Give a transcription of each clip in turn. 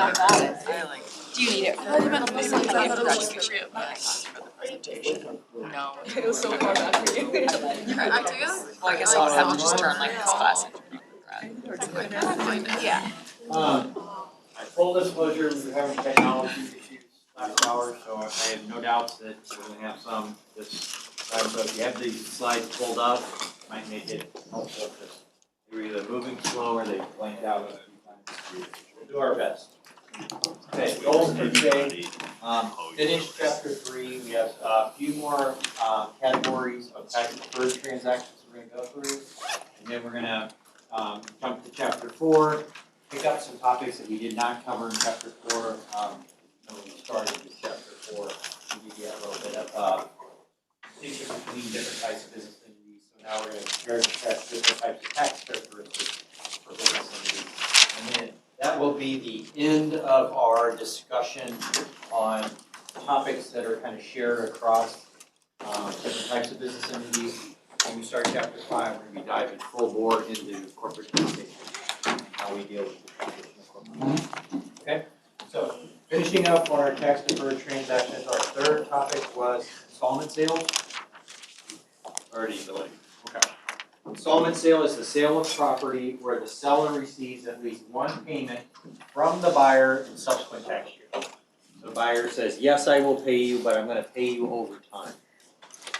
I bought it. Do you need it? I thought you meant this like that, but it was like real. No. It was so far back for you. Well, I guess I would have to just turn like this class into Yeah. Full disclosure, we were having technology issues last hour, so I have no doubts that we're gonna have some this time. So if you have these slides pulled up, it might make it helpful because you're either moving slow or they blank out a few times. We'll do our best. Okay, goals for today. Finish chapter 3. We have a few more categories of tax deferred transactions we're going to go through, and then we're going to jump to chapter 4. Pick up some topics that we did not cover in chapter 4. When we started with chapter 4, we did get a little bit of distinction between different types of business entities. So now we're going to compare different types of tax characteristics for business entities. And then that will be the end of our discussion on topics that are kind of shared across different types of business entities. When we start chapter 5, we're going to be diving full bore into corporate taxation and how we deal with the taxation of corporate. Okay, so finishing up on our tax deferred transactions, our third topic was installment sales. Already delayed. Okay. Installment sale is the sale of property where the seller receives at least one payment from the buyer in subsequent tax year. The buyer says, yes, I will pay you, but I'm going to pay you over time.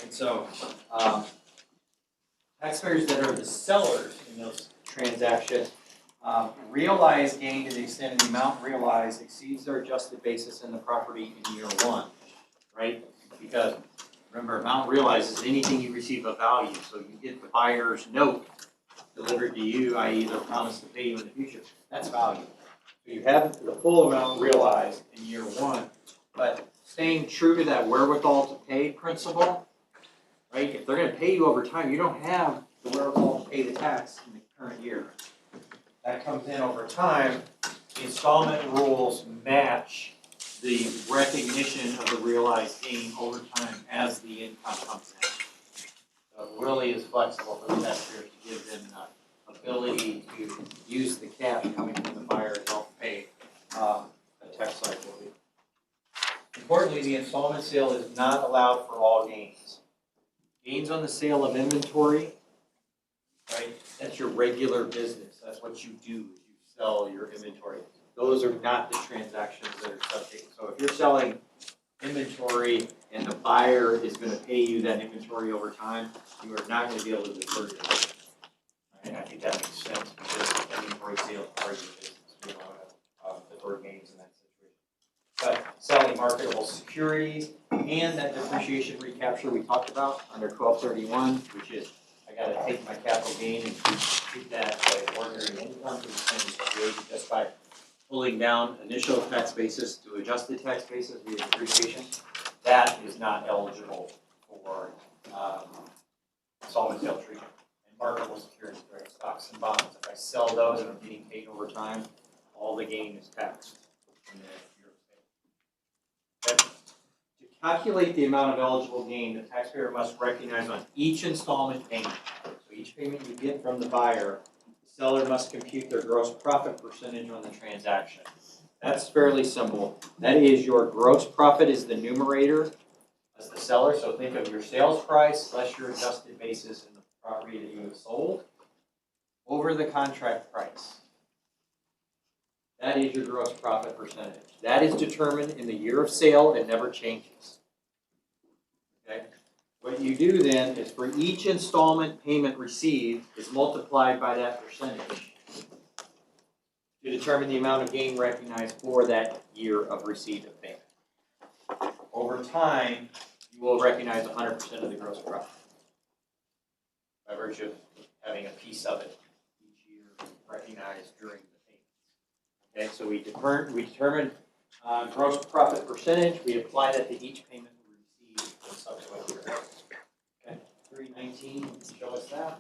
And so taxpayers that are the sellers in those transactions realize gain to the extent of the amount realized exceeds their adjusted basis in the property in year 1, right? Because remember, amount realized is anything you receive of value. So you get the buyer's note delivered to you, i.e. they'll promise to pay you in the future. That's value. So you have the full amount realized in year 1, but staying true to that wherewithal to pay principle, right? If they're going to pay you over time, you don't have the wherewithal to pay the tax in the current year. That comes in over time. The installment rules match the recognition of the realized gain over time as the income comes in. So it really is flexible for the taxpayer to give them the ability to use the cash coming from the buyer to help pay a tax liability. Importantly, the installment sale is not allowed for all gains. Gains on the sale of inventory, right? That's your regular business. That's what you do. You sell your inventory. Those are not the transactions that are subject. So if you're selling inventory and the buyer is going to pay you that inventory over time, you are not going to be able to defer your business. And I think that makes sense because inventory sales are your business. We don't want to defer gains in that situation. But selling marketable securities and that depreciation recapture we talked about under 1231, which is I got to take my capital gain and keep that like ordinary income to the same created just by pulling down initial tax basis to adjusted tax basis via depreciation. That is not eligible for installment sale treatment. And marketable securities, right? Stocks and bonds. If I sell those and I'm getting paid over time, all the gain is taxed in the year of sale. Okay. To calculate the amount of eligible gain, the taxpayer must recognize on each installment payment. So each payment you get from the buyer, the seller must compute their gross profit percentage on the transaction. That's fairly simple. That is your gross profit is the numerator as the seller. So think of your sales price less your adjusted basis in the property that you have sold over the contract price. That is your gross profit percentage. That is determined in the year of sale and never changes. Okay? What you do then is for each installment payment received is multiplied by that percentage to determine the amount of gain recognized for that year of receipt of payment. Over time, you will recognize 100% of the gross profit by virtue of having a piece of it each year recognized during the payment. Okay, so we determine gross profit percentage. We apply that to each payment we receive in subsequent year. Okay, 319 show us that.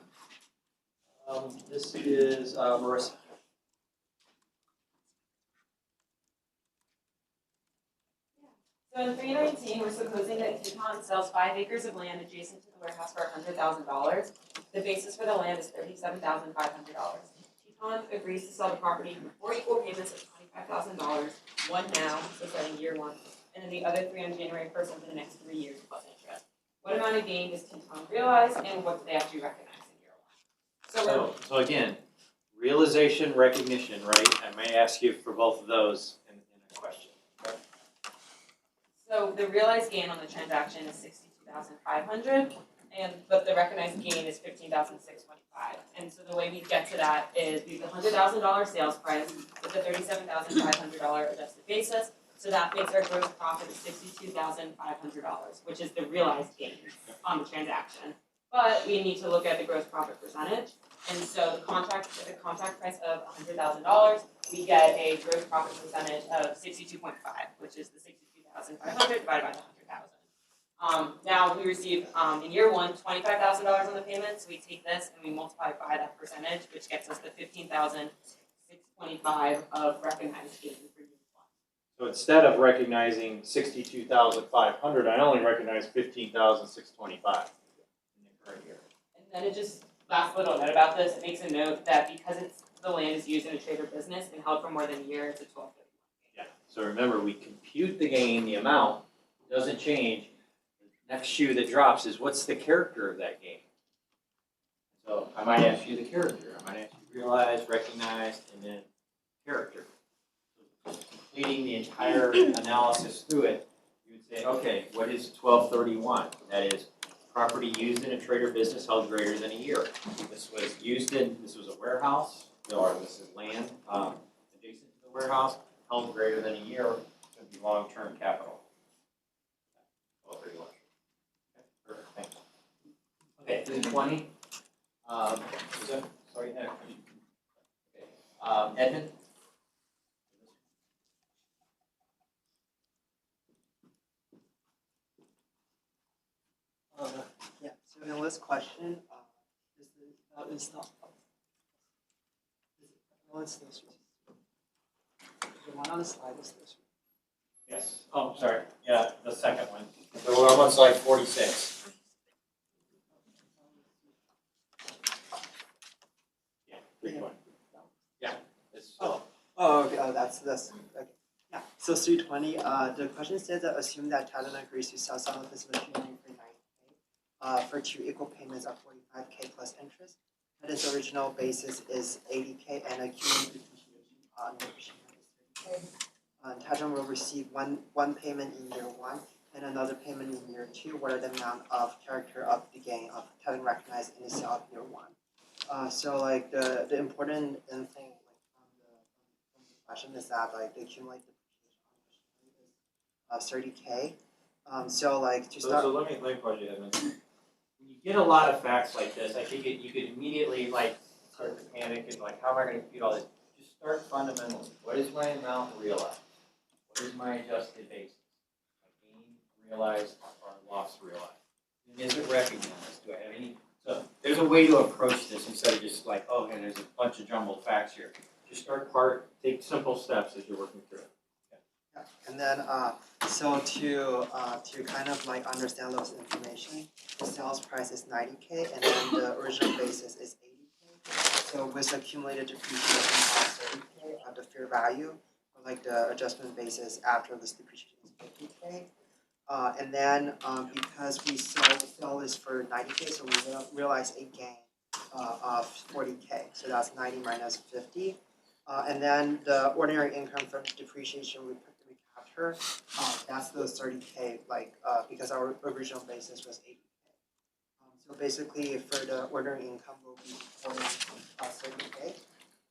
This is Marissa. So in 319, we're supposing that Teton sells 5 acres of land adjacent to the warehouse for $100,000. The basis for the land is $37,500. Teton agrees to sell the property for 4 equal payments of $25,000, one now, so starting year one, and then the other 3 on January 1st over the next 3 years plus interest. What amount of gain does Teton realize, and what do they actually recognize in year one? So again, realization, recognition, right? I may ask you for both of those in a question. So the realized gain on the transaction is $62,500, but the recognized gain is $15,625. And so the way we get to that is we have a $100,000 sales price with a $37,500 adjusted basis. So that makes our gross profit of $62,500, which is the realized gain on the transaction. But we need to look at the gross profit percentage. And so the contract price of $100,000, we get a gross profit percentage of 62.5, which is the 62,500 divided by the 100,000. Now we receive in year one $25,000 on the payment, so we take this and we multiply it by that percentage, which gets us the 15,625 of recognized gain for year one. So instead of recognizing 62,500, I only recognize 15,625 in the current year. And then it just, last little note about this, it makes a note that because the land is used in a trade or business and held for more than a year, it's a 1231. Yeah. So remember, we compute the gain, the amount doesn't change. The next shoe that drops is what's the character of that gain? So I might ask you the character. I might ask you realize, recognize, and then character. So completing the entire analysis through it, you would say, okay, what is 1231? That is property used in a trade or business held greater than a year. This was a warehouse, or this is land adjacent to the warehouse, held greater than a year, it's going to be long-term capital. 1231. Okay, perfect, thanks. Okay, 320. Sorry, okay. Edmund? Yeah, so in this question, is the one on the slide is this one. Yes. Oh, sorry. Yeah, the second one. So we're on slide 46. Yeah, 320. Yeah. Okay, that's this. Okay. Yeah. So 320. The question says that assume that Titan agrees to sell some of his machinery for 90K, for 2 equal payments of 45K plus interest. That his original basis is 80K and accumulated depreciation on the machinery is 30K. Titan will receive one payment in year 1 and another payment in year 2. What are the amount of character of the gain of Titan recognized in the sale of year 1? So like the important thing from the question is that like the cumulative depreciation on machinery is 30K. So like to start. So let me pause you, Edmund. When you get a lot of facts like this, I think you could immediately like start to panic and like, how am I going to compute all this? Just start fundamentally. What is my amount realized? What is my adjusted basis? My gain realized or loss realized? And is it recognized? Do I have any? So there's a way to approach this instead of just like, oh, and there's a bunch of jumbled facts here. Just take simple steps as you're working through it. Yeah. And then so to kind of like understand those information, the sales price is 90K and then the original basis is 80K. So with accumulated depreciation of 30K, the fair value or like the adjustment basis after this depreciation is 50K. And then because we sell this for 90K, so we realize a gain of 40K. So that's 90 minus 50. And then the ordinary income from depreciation we capture, that's the 30K, like because our original basis was 80K. So basically, for the ordinary income, we'll be reporting 30K.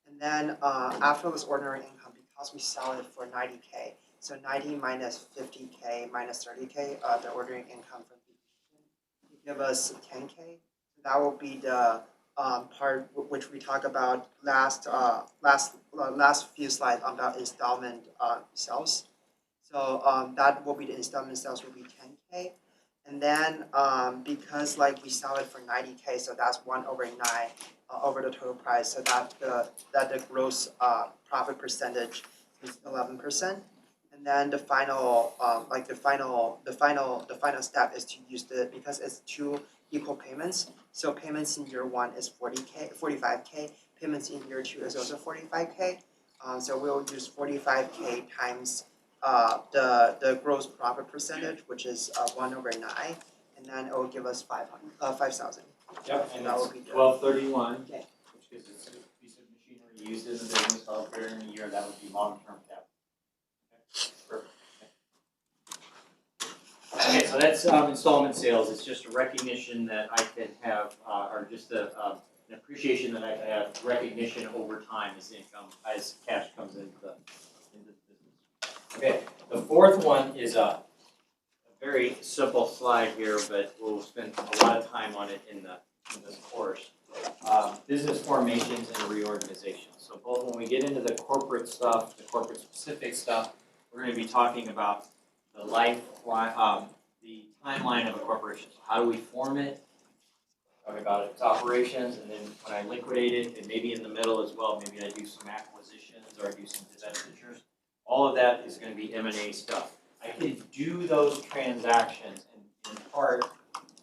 And then after this ordinary income, because we sell it for 90K, so 90 minus 50K minus 30K, the ordinary income from depreciation will give us 10K. So that will be the part which we talked about last few slides about installment sales. So that will be the installment sales will be 10K. And then because like we sell it for 90K, so that's 1/9 over the total price. So that the gross profit percentage is 11%. And then the final step is to use because it's 2 equal payments. So payments in year 1 is 45K. Payments in year 2 is also 45K. So we'll use 45K times the gross profit percentage, which is 1/9, and then it will give us 5,000. Yep, and That it's would be the- 1231, Okay. which is a piece of machinery used in the business held during a year, that would be long-term capital. Okay, perfect. Okay, so that's installment sales, it's just a recognition that I can have, or just an appreciation that I can have recognition over time as income, as cash comes into the business. Okay, the fourth one is a very simple slide here, but we'll spend a lot of time on it in this course. Business formations and reorganizations. So both when we get into the corporate stuff, the corporate specific stuff, we're going to be talking about the the timeline of a corporation. So how do we form it? Talk about its operations, and then when I liquidate it, and maybe in the middle as well, maybe I do some acquisitions or I do some divestitures. All of that is going to be M&A stuff. I can do those transactions in part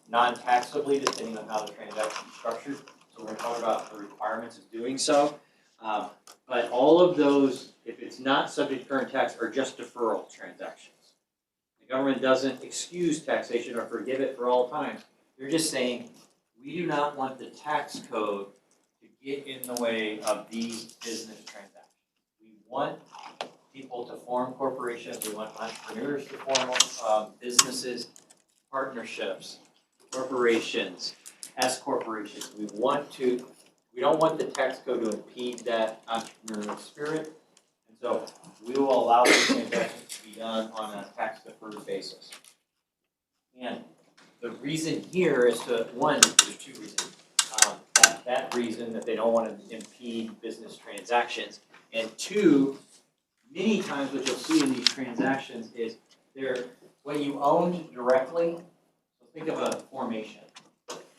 non-taxably depending on how the transaction is structured. So we're going to talk about the requirements of doing so. But all of those, if it's not subject to current tax, are just deferral transactions. The government doesn't excuse taxation or forgive it for all time. They're just saying, we do not want the tax code to get in the way of these business transactions. We want people to form corporations, we want entrepreneurs to form businesses, partnerships, corporations, S corporations. We don't want the tax code to impede that entrepreneurial spirit. And so we will allow these transactions to be done on a tax deferred basis. And the reason here is to, one, there's two reasons. That reason that they don't want to impede business transactions. And two, many times what you'll see in these transactions is they're, when you owned directly, so think of a formation.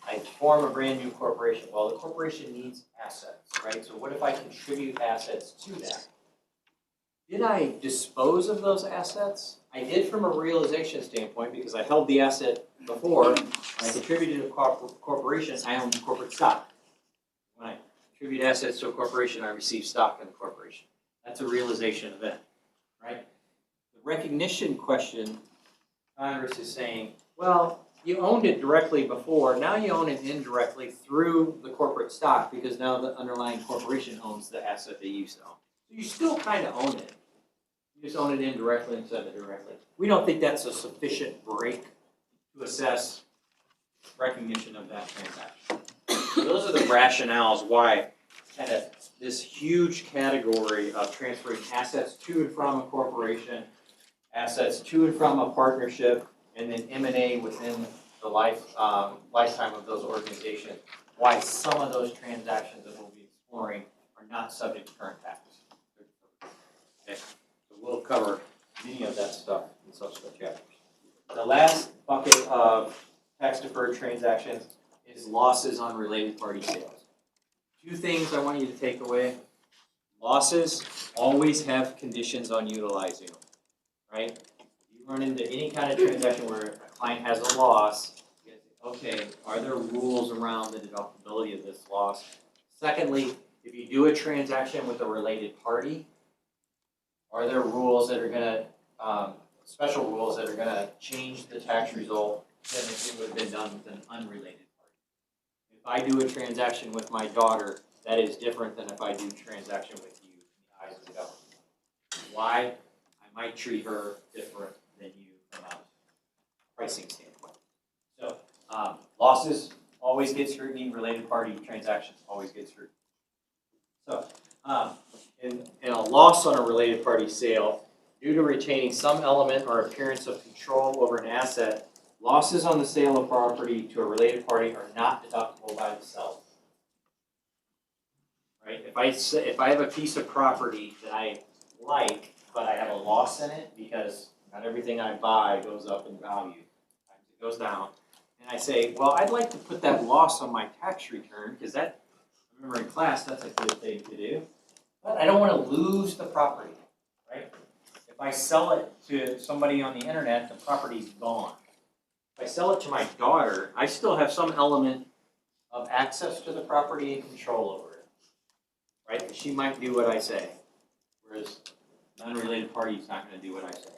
I form a brand new corporation. Well, the corporation needs assets, right? So what if I contribute assets to that? Did I dispose of those assets? I did from a realization standpoint because I held the asset before. When I contributed to a corporation, I owned corporate stock. When I contribute assets to a corporation, I receive stock in the corporation. That's a realization event, right? The recognition question, Congress is saying, well, you owned it directly before, now you own it indirectly through the corporate stock because now the underlying corporation owns the asset they used to own. So you still kind of own it. You just own it indirectly instead of directly. We don't think that's a sufficient break to assess recognition of that transaction. So those are the rationales why kind of this huge category of transferring assets to and from a corporation, assets to and from a partnership, and then M&A within the lifetime of those organizations, why some of those transactions that we'll be exploring are not subject to current tax. Okay, so we'll cover many of that stuff in subsequent chapters. The last bucket of tax deferred transactions is losses on related party sales. Two things I want you to take away. Losses always have conditions on utilizing them, right? If you run into any kind of transaction where a client has a loss, you have to say, okay, are there rules around the deductibility of this loss? Secondly, if you do a transaction with a related party, are there rules that are gonna, special rules that are gonna change the tax result than if it would have been done with an unrelated party? If I do a transaction with my daughter, that is different than if I do a transaction with you in the eyes of the government. Why? I might treat her different than you from a pricing standpoint. So losses always get scrutiny, related party transactions always get scrutiny. So in a loss on a related party sale, due to retaining some element or appearance of control over an asset, losses on the sale of property to a related party are not deductible by the seller. Right? If I have a piece of property that I like, but I have a loss in it because not everything I buy goes up in value, it goes down, and I say, well, I'd like to put that loss on my tax return because that, I remember in class, that's a good thing to do, but I don't want to lose the property, right? If I sell it to somebody on the internet, the property's gone. If I sell it to my daughter, I still have some element of access to the property and control over it, right? She might do what I say. whereas an unrelated party is not gonna do what I say.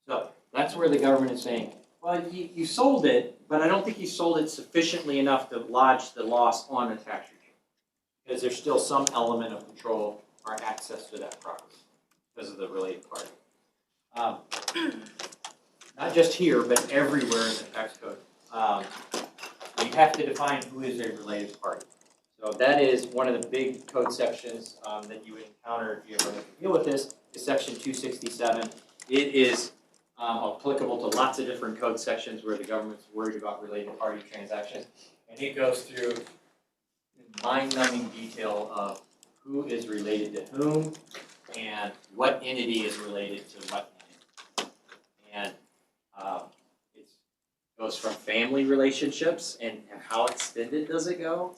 So that's where the government is saying, well, you sold it, but I don't think you sold it sufficiently enough to lodge the loss on a tax return. Because there's still some element of control or access to that property because of the related party. Not just here, but everywhere in the tax code. You have to define who is a related party. So that is one of the big code sections that you would encounter if you ever have to deal with this, is section 267. It is applicable to lots of different code sections where the government's worried about related party transactions. And it goes through mind-numbing detail of who is related to whom and what entity is related to what entity. And it goes from family relationships and how extended does it go?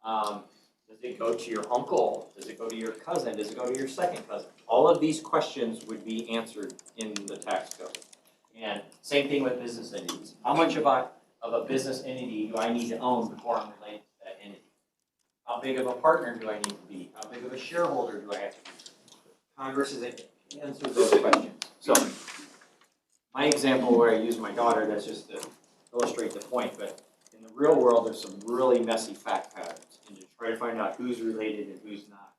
Does it go to your uncle? Does it go to your cousin? Does it go to your second cousin? All of these questions would be answered in the tax code. And same thing with business entities. How much of a business entity do I need to own before I'm related to that entity? How big of a partner do I need to be? How big of a shareholder do I have to be? Congress is answer those questions. So my example where I use my daughter, that's just to illustrate the point, but in the real world, there's some really messy fact patterns. And to try to find out who's related and who's not.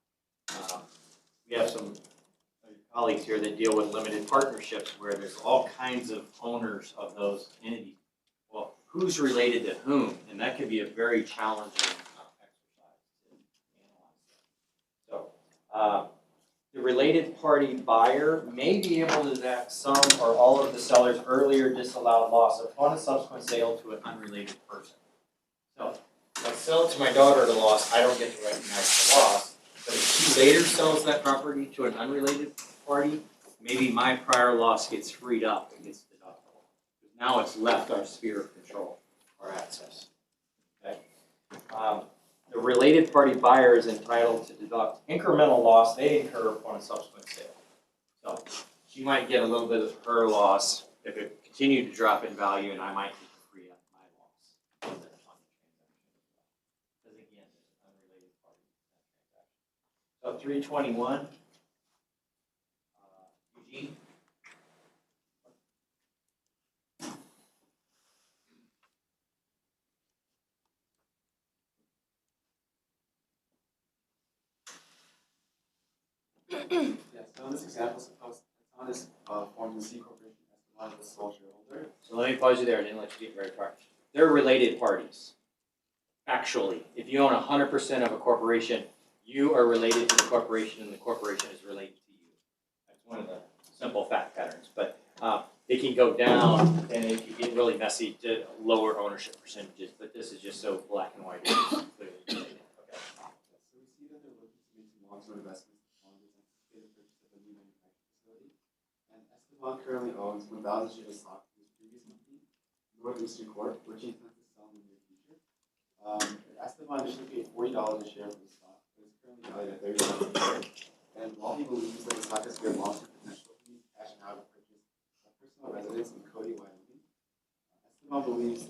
We have some colleagues here that deal with limited partnerships where there's all kinds of owners of those entities. Well, who's related to whom? And that could be a very challenging exercise to analyze. So the related party buyer may be able to exact some or all of the seller's earlier disallowed loss upon a subsequent sale to an unrelated person. So if I sell it to my daughter at a loss, I don't get to recognize the loss. But if she later sells that property to an unrelated party, maybe my prior loss gets freed up and gets deductible. Now it's left our sphere of control or access. Okay. The related party buyer is entitled to deduct incremental loss they incur upon a subsequent sale. So she might get a little bit of her loss if it continued to drop in value, and I might get to free up my loss. Because again, there's an unrelated party in that transaction. So 321, Eugene. Yes, so in this example, suppose someone is forming a C corporation as one of the sole shareholder. So let me pause you there. I didn't let you get very far. They're related parties. Actually, if you own 100% of a corporation, you are related to the corporation and the corporation is related to you. That's one of the simple fact patterns. But it can go down and it can get really messy to lower ownership percentages. But this is just so black and white. It's clearly related. Okay. So we see that they're looking to make some long-term investments on this anticipated purchase of a new manufacturing facility. And Esteban currently owns 1,000 shares of stock in his previous company, Northeastern Corp, which he intends to sell in the near future. Esteban initially paid $40 a share for the stock, but it's currently valued at $30 a share. And while he believes that the stock has great long-term potential, he's cashing out to purchase a personal residence in Cody, Wyoming. Esteban believes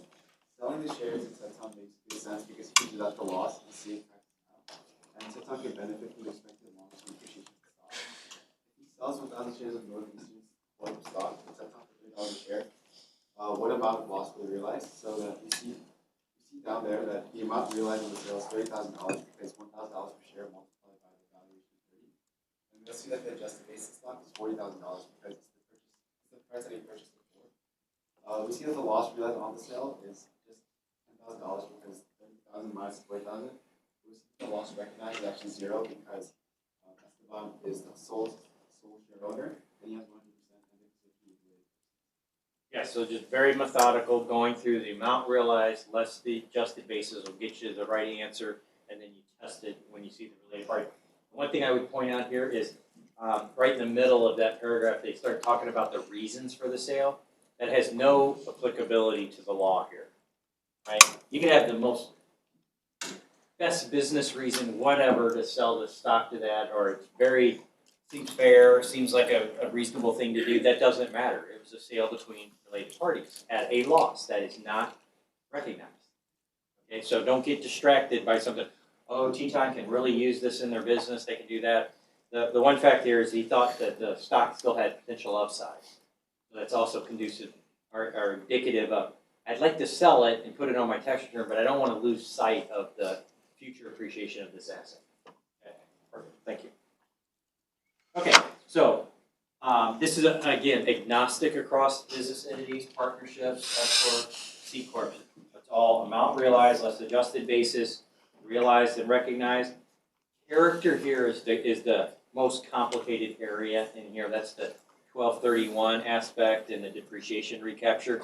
selling the shares in Teton makes good sense because he can deduct the loss and save taxes now. And Teton can benefit from the expected long-term appreciation of the stock. If he sells 1,000 shares of Northeastern Corp stock to Teton for $30 a share, what amount of loss will he realize? So that we see down there that the amount realized on the sale is $30,000 because $1,000 per share multiplied by the valuation of 30. And we'll see that the adjusted basis stock is $40,000 because it's the price that he purchased it for. We see that the loss realized on the sale is just $10,000 because 30,000 minus 40,000. We see the loss recognized is actually zero because Esteban is the sole shareholder and he has 100%. Yeah, so just very methodical, going through the amount realized, less the adjusted basis will get you the right answer, and then you test it when you see the related party. One thing I would point out here is right in the middle of that paragraph, they start talking about the reasons for the sale. That has no applicability to the law here, right? You can have the most best business reason, whatever, to sell the stock to that, or it's very, seems fair, seems like a reasonable thing to do. That doesn't matter. It was a sale between related parties at a loss that is not recognized. Okay, so don't get distracted by something. Oh, Teton can really use this in their business. They can do that. the one fact here is he thought that the stock still had potential upside. So that's also conducive or indicative of, I'd like to sell it and put it on my tax return, but I don't want to lose sight of the future appreciation of this asset. Okay, perfect, thank you. Okay, so this is, again, agnostic across business entities, partnerships, S Corp, C Corp. It's all amount realized less adjusted basis, realized and recognized. Character here is the most complicated area in here. That's the 1231 aspect and the depreciation recapture.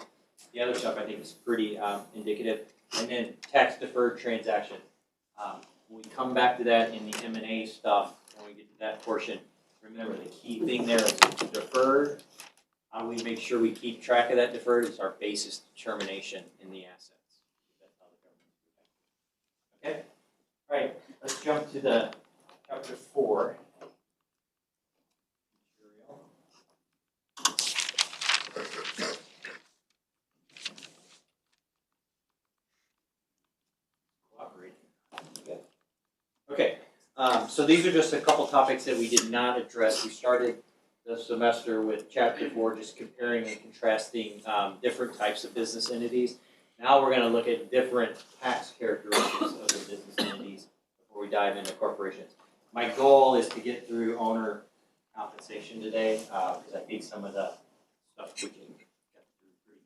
The other stuff I think is pretty indicative. And then tax deferred transaction. When we come back to that in the M&A stuff, when we get to that portion, remember the key thing there is deferred. How do we make sure we keep track of that deferred? It's our basis determination in the assets. That's how the government. Okay? All right, let's jump to the chapter 4. Okay, so these are just a couple topics that we did not address. We started the semester with chapter 4, just comparing and contrasting different types of business entities. Now we're going to look at different tax characteristics of the business entities before we dive into corporations. My goal is to get through owner compensation today, because I think some of the stuff we can get through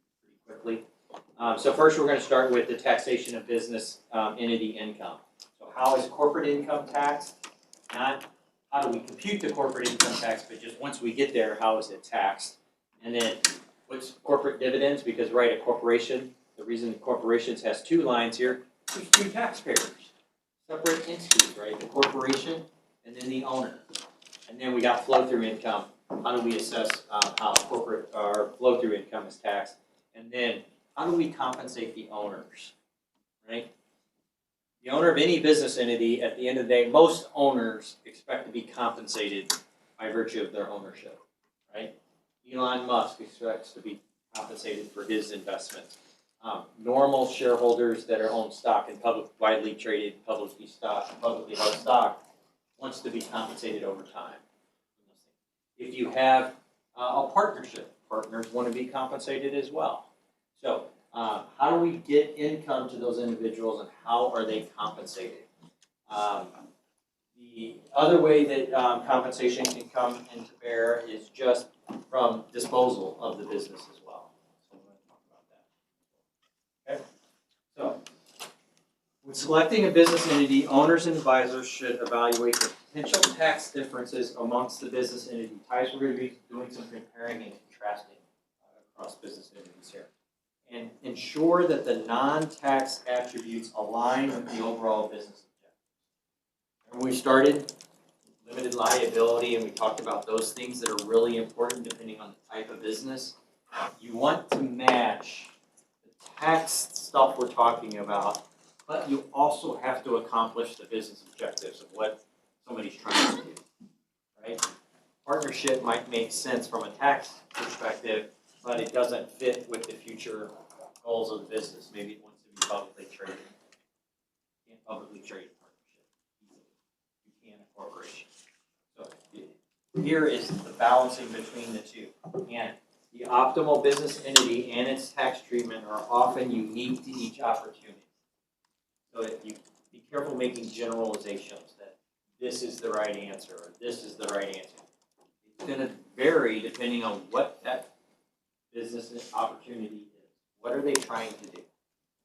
pretty quickly. So first we're going to start with the taxation of business entity income. So how is corporate income taxed? Not how do we compute the corporate income tax, but just once we get there, how is it taxed? And then what's corporate dividends? Because right, a corporation, the reason corporations has 2 lines here, there's 2 taxpayers, separate entities, right? The corporation and then the owner. And then we got flow-through income. How do we assess how corporate or flow-through income is taxed? And then how do we compensate the owners, right? The owner of any business entity, at the end of the day, most owners expect to be compensated by virtue of their ownership, right? Elon Musk expects to be compensated for his investments. Normal shareholders that are own stock in widely traded, publicly held stock wants to be compensated over time. If you have a partnership, partners want to be compensated as well. So how do we get income to those individuals and how are they compensated? The other way that compensation can come into bear is just from disposal of the business as well. So we're going to talk about that. Okay? So when selecting a business entity, owners and advisors should evaluate the potential tax differences amongst the business entity types. We're going to be doing some comparing and contrasting across business entities here. And ensure that the non-tax attributes align with the overall business objective. And we started limited liability and we talked about those things that are really important depending on the type of business. You want to match the tax stuff we're talking about, but you also have to accomplish the business objectives of what somebody's trying to do, right? Partnership might make sense from a tax perspective, but it doesn't fit with the future goals of the business. Maybe it wants to be publicly traded. You can't publicly trade a partnership easily. You can a corporation. So here is the balancing between the two. And the optimal business entity and its tax treatment are often unique to each opportunity. So if you be careful making generalizations that this is the right answer or this is the right answer. It's going to vary depending on what that business opportunity is. What are they trying to do?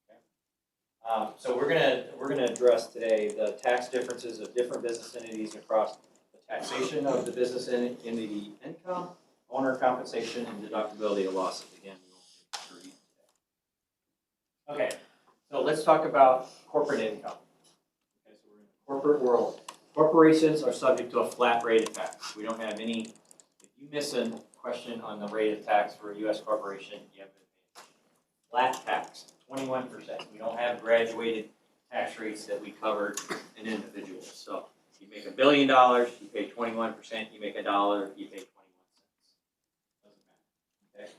Okay. So we're gonna address today the tax differences of different business entities across the taxation of the business entity income, owner compensation, and deductibility of losses. Again, we won't get through each today. Okay, so let's talk about corporate income. Okay, so we're in the corporate world. Corporations are subject to a flat rate of tax. We don't have any. If you miss a question on the rate of tax for a U.S. corporation, you have flat tax, 21%. We don't have graduated tax rates that we covered in individuals. So you make $1 billion, you pay 21%. You make $1, you pay 21 cents. Doesn't matter. Okay?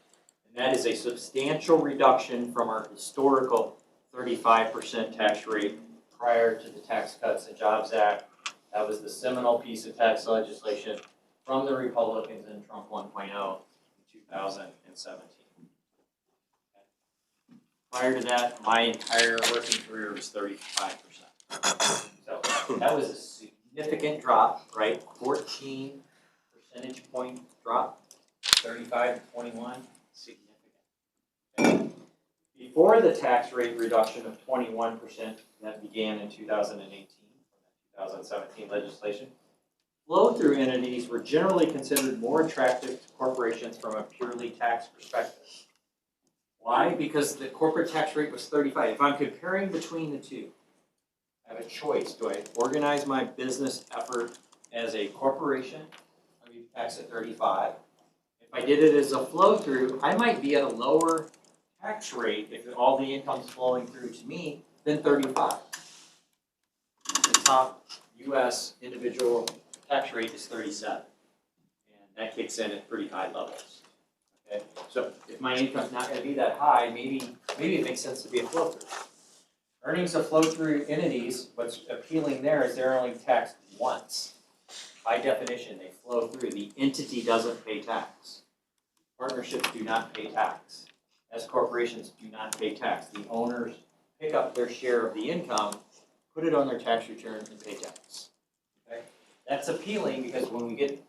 And that is a substantial reduction from our historical 35% tax rate prior to the Tax Cuts and Jobs Act That was the seminal piece of tax legislation from the Republicans in Trump 1.0 in 2017. Prior to that, my entire working career was 35%. So that was a significant drop, right? 14 percentage point drop, 35 to 21, significant. Before the tax rate reduction of 21% that began in 2018, from the 2017 legislation, flow-through entities were generally considered more attractive to corporations from a purely tax perspective. Why? Because the corporate tax rate was 35. If I'm comparing between the two, I have a choice. Do I organize my business effort as a corporation? I'll be taxed at 35. If I did it as a flow-through, I might be at a lower tax rate if all the income's flowing through to me than 35. The top U.S. individual tax rate is 37. And that kicks in at pretty high levels. Okay? So if my income's not going to be that high, maybe it makes sense to be a flow-through. Earnings of flow-through entities, what's appealing there is they're only taxed once. By definition, they flow through. The entity doesn't pay tax. Partnerships do not pay tax. S corporations do not pay tax. The owners pick up their share of the income, put it on their tax return, and pay tax. Okay? That's appealing because when we get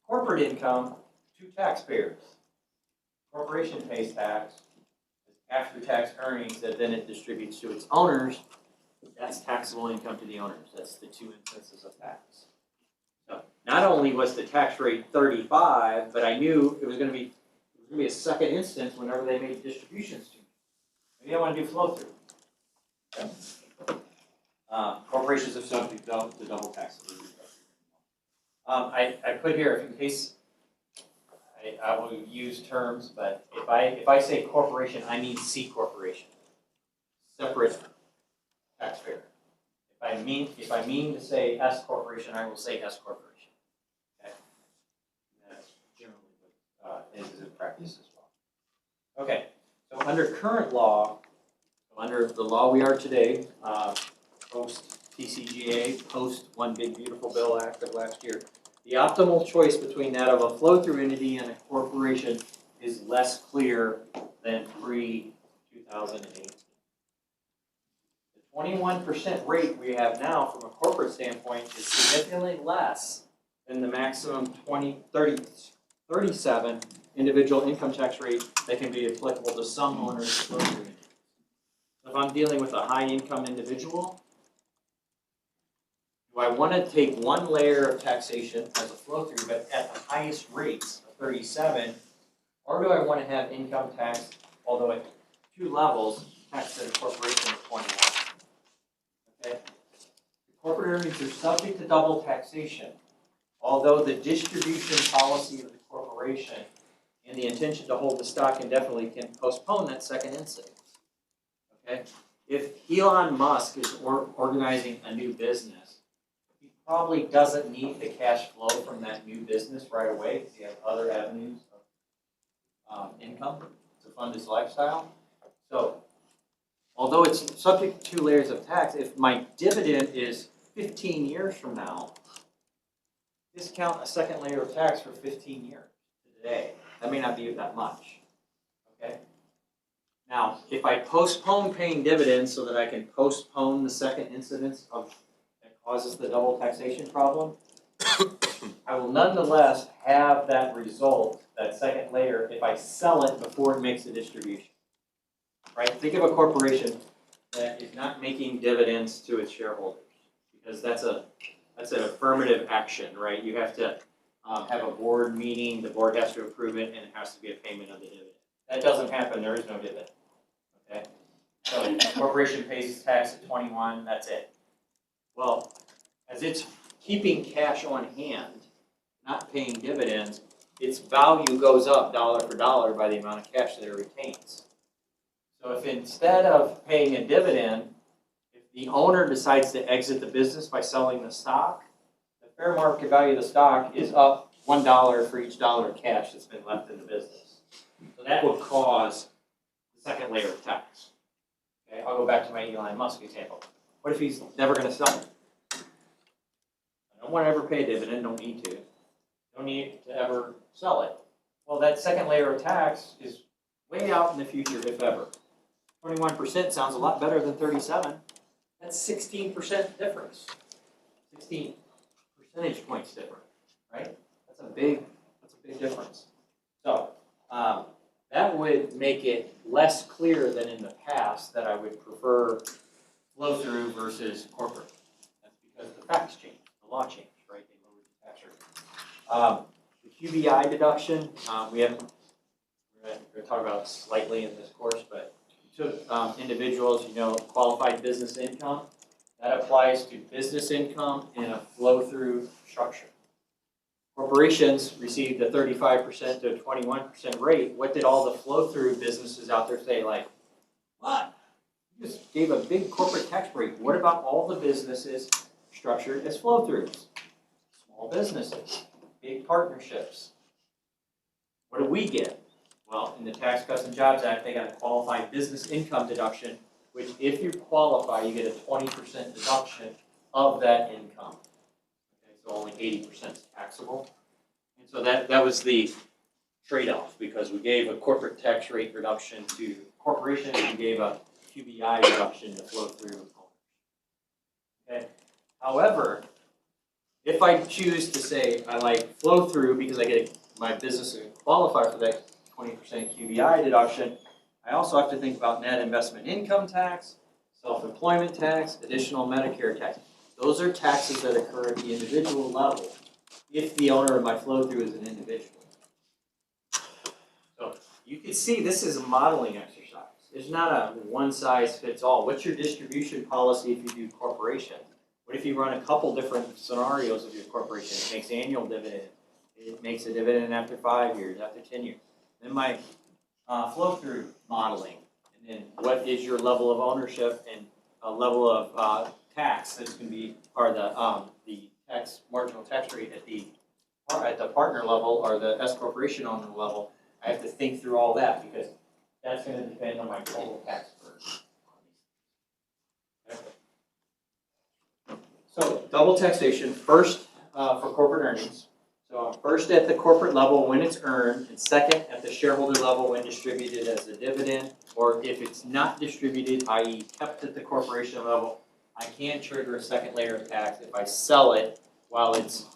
corporate income, two taxpayers. Corporation pays tax. After-tax earnings that then it distributes to its owners, that's taxable income to the owners. That's the two instances of tax. So not only was the tax rate 35, but I knew it was going to be a second instance whenever they made distributions to me. Maybe I want to do flow-through. Okay. Corporations are subject to double tax. I put here, in case I will use terms, but if I say corporation, I mean C corporation, separate taxpayer. If I mean to say S corporation, I will say S corporation. Okay, that's generally what is in practice as well. Okay, so under current law, under the law we are today, post TCGA, post One Big Beautiful Bill Act of last year. The optimal choice between that of a flow-through entity and a corporation is less clear than pre-2008. The 21% rate we have now from a corporate standpoint is significantly less than the maximum 37 individual income tax rate that can be applicable to some owners of flow-through entities. If I'm dealing with a high-income individual, do I want to take one layer of taxation as a flow-through, but at the highest rates of 37, or do I want to have income tax, although at two levels, taxed at a corporation of 21? Okay? The corporate earnings are subject to double taxation, although the distribution policy of the corporation and the intention to hold the stock indefinitely can postpone that second instance. Okay? If Elon Musk is organizing a new business, he probably doesn't need the cash flow from that new business right away because he has other avenues of income to fund his lifestyle. So, although it's subject to 2 layers of tax, if my dividend is 15 years from now, discount a second layer of tax for 15 years today. That may not be that much. Okay? Now, if I postpone paying dividends so that I can postpone the second incidence of that causes the double taxation problem, I will nonetheless have that result, that second layer, if I sell it before it makes a distribution. Right? Think of a corporation that is not making dividends to its shareholders, because that's an affirmative action, right? You have to have a board meeting, the board has to approve it, and it has to be a payment of the dividend. That doesn't happen, there is no dividend. Okay? So corporation pays tax at 21, that's it. Well, as it's keeping cash on hand, not paying dividends, its value goes up dollar for dollar by the amount of cash that it retains. So if instead of paying a dividend, if the owner decides to exit the business by selling the stock, the fair market value of the stock is up $1 for each dollar of cash that's been left in the business. So that would cause the second layer of tax. Okay, I'll go back to my Elon Musk example. What if he's never going to sell it? don't wanna ever pay a dividend, don't need to. Don't need to ever sell it. Well, that second layer of tax is way out in the future, if ever. 21% sounds a lot better than 37. That's 16% difference. 16 percentage points different, right? That's a big difference. So, that would make it less clear than in the past that I would prefer flow-through versus corporate. That's because the facts changed, the law changed, right? They lowered the tax rate. The QBI deduction, we're going to talk about slightly in this course, but we took individuals, qualified business income. That applies to business income in a flow-through structure. Corporations received a 35% to a 21% rate. What did all the flow-through businesses out there say? Like, what? You just gave a big corporate tax rate. What about all the businesses structured as flow-throughs? Small businesses, big partnerships. What do we get? Well, in the Tax Cuts and Jobs Act, they got a qualified business income deduction, which if you qualify, you get a 20% deduction of that income. Okay, so only 80% is taxable. And so that was the trade-off, because we gave a corporate tax rate reduction to corporations, we gave a QBI reduction to flow through owners. Okay. However, if I choose to say I like flow through because I get my business to qualify for that 20% QBI deduction, I also have to think about net investment income tax, self-employment tax, additional Medicare tax. Those are taxes that occur at the individual level if the owner of my flow through is an individual. So you can see this is a modeling exercise. It's not a one size fits all. What's your distribution policy if you do corporation? What if you run a couple different scenarios of your corporation? It makes annual dividend. It makes a dividend after 5 years, after 10 years. Then my flow through modeling. And then what is your level of ownership and a level of tax that's going to be, or the tax marginal tax rate at the partner level or the S corporation owner level. I have to think through all that because that's going to depend on my total tax burden. Okay. So double taxation, first for corporate earnings. So first at the corporate level when it's earned, and second at the shareholder level when distributed as a dividend, or if it's not distributed, i.e. kept at the corporation level, I can trigger a second layer of tax if I sell it while it's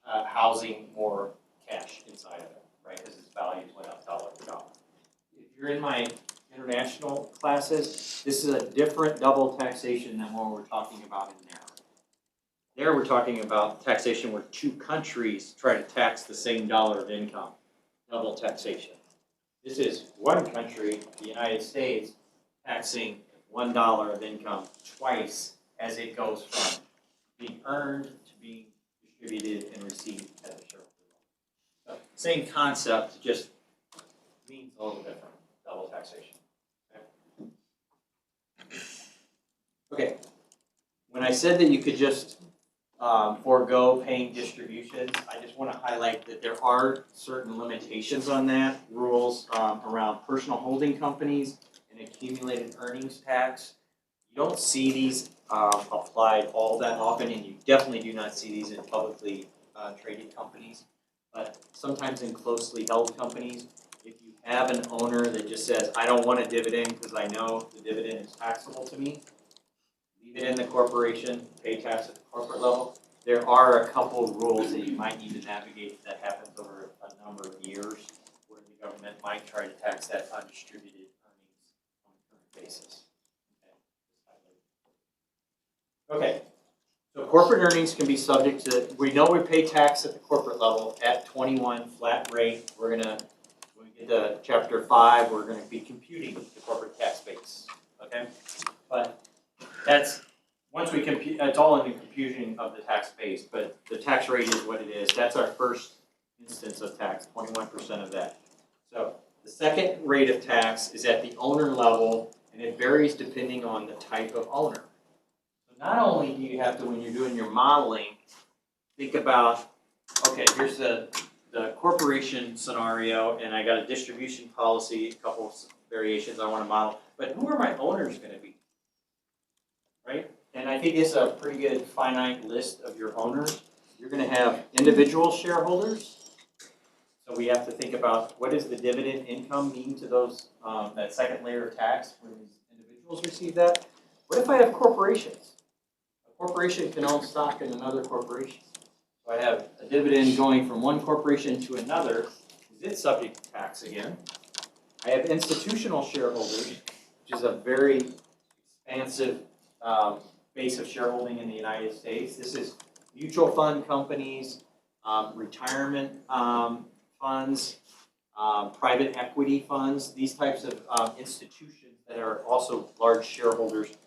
housing more cash inside of it, right? Because its values went up dollar for dollar. If you're in my international classes, this is a different double taxation than what we're talking about in there. There we're talking about taxation where two countries try to tax the same dollar of income, double taxation. This is one country, the United States, taxing $1 of income twice as it goes from being earned to being distributed and received at the shareholder level. So, same concept, just means a little different, double taxation. Okay, when I said that you could just forego paying distributions, I just want to highlight that there are certain limitations on that, rules around personal holding companies and accumulated earnings tax. You don't see these applied all that often, and you definitely do not see these in publicly traded companies. But sometimes in closely held companies, if you have an owner that just says, I don't want a dividend because I know the dividend is taxable to me, leave it in the corporation, pay tax at the corporate level. There are a couple of rules that you might need to navigate that happens over a number of years where the government might try to tax that undistributed earnings on a current basis. Okay, so corporate earnings can be subject to, we know we pay tax at the corporate level at 21 flat rate. We're gonna, when we get to chapter 5, we're gonna be computing the corporate tax base, okay? But that's, once we compute, it's all in the computing of the tax base, but the tax rate is what it is. That's our first instance of tax, 21% of that. So the second rate of tax is at the owner level, and it varies depending on the type of owner. So not only do you have to, when you're doing your modeling, think about, okay, here's the corporation scenario, and I got a distribution policy, a couple of variations I want to model, but who are my owners going to be, right? And I think it's a pretty good finite list of your owners. you're gonna have individual shareholders. So we have to think about what does the dividend income mean to those, that second layer of tax when these individuals receive that? What if I have corporations? A corporation can own stock in another corporation. So I have a dividend going from one corporation to another. Is it subject to tax again? I have institutional shareholders, which is a very expansive base of shareholding in the United States. This is mutual fund companies, retirement funds, private equity funds, these types of institutions that are also large shareholders.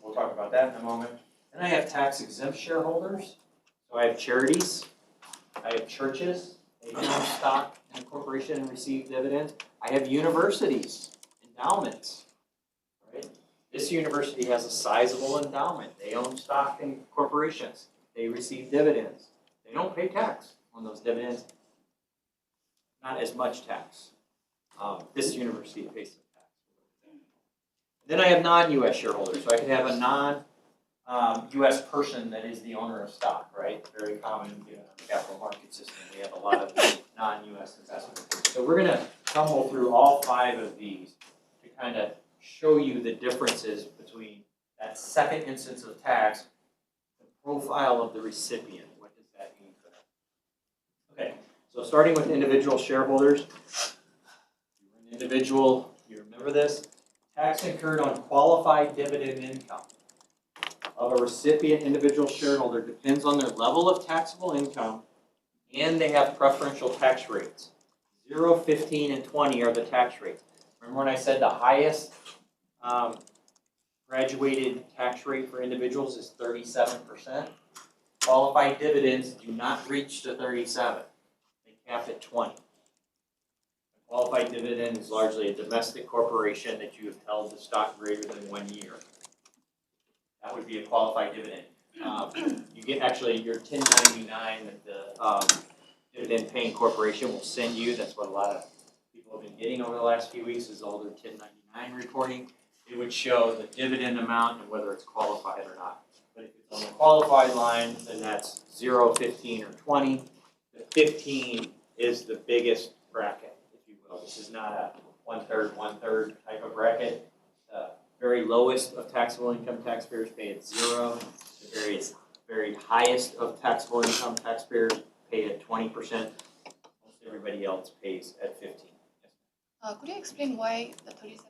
We'll talk about that in a moment. Then I have tax exempt shareholders. So I have charities, I have churches, they can own stock in a corporation and receive dividends. I have universities, endowments, right? This university has a sizable endowment. They own stock in corporations. They receive dividends. They don't pay tax on those dividends. Not as much tax. This university pays some tax. Then I have non-US shareholders. So I could have a non-US person that is the owner of stock, right? Very common in the capital market system. We have a lot of non-US investment. So we're gonna tumble through all 5 of these to kind of show you the differences between that second instance of tax, the profile of the recipient. What does that mean for them? Okay, so starting with individual shareholders. You're an individual, you remember this? Tax incurred on qualified dividend income of a recipient individual shareholder depends on their level of taxable income, and they have preferential tax rates. 0, 15, and 20 are the tax rates. Remember when I said the highest graduated tax rate for individuals is 37%? Qualified dividends do not reach to 37. They cap at 20. A qualified dividend is largely a domestic corporation that you have held the stock greater than 1 year. That would be a qualified dividend. You get actually your 1099 that the dividend paying corporation will send you. That's what a lot of people have been getting over the last few weeks is all their 1099 reporting. It would show the dividend amount and whether it's qualified or not. But if it's on the qualified line, then that's 0, 15, or 20. The 15 is the biggest bracket, if you will. This is not a 1/3, 1/3 type of bracket. Very lowest of taxable income taxpayers pay at 0. The very highest of taxable income taxpayers pay at 20%. Most everybody else pays at 15. Could you explain why the 37% is not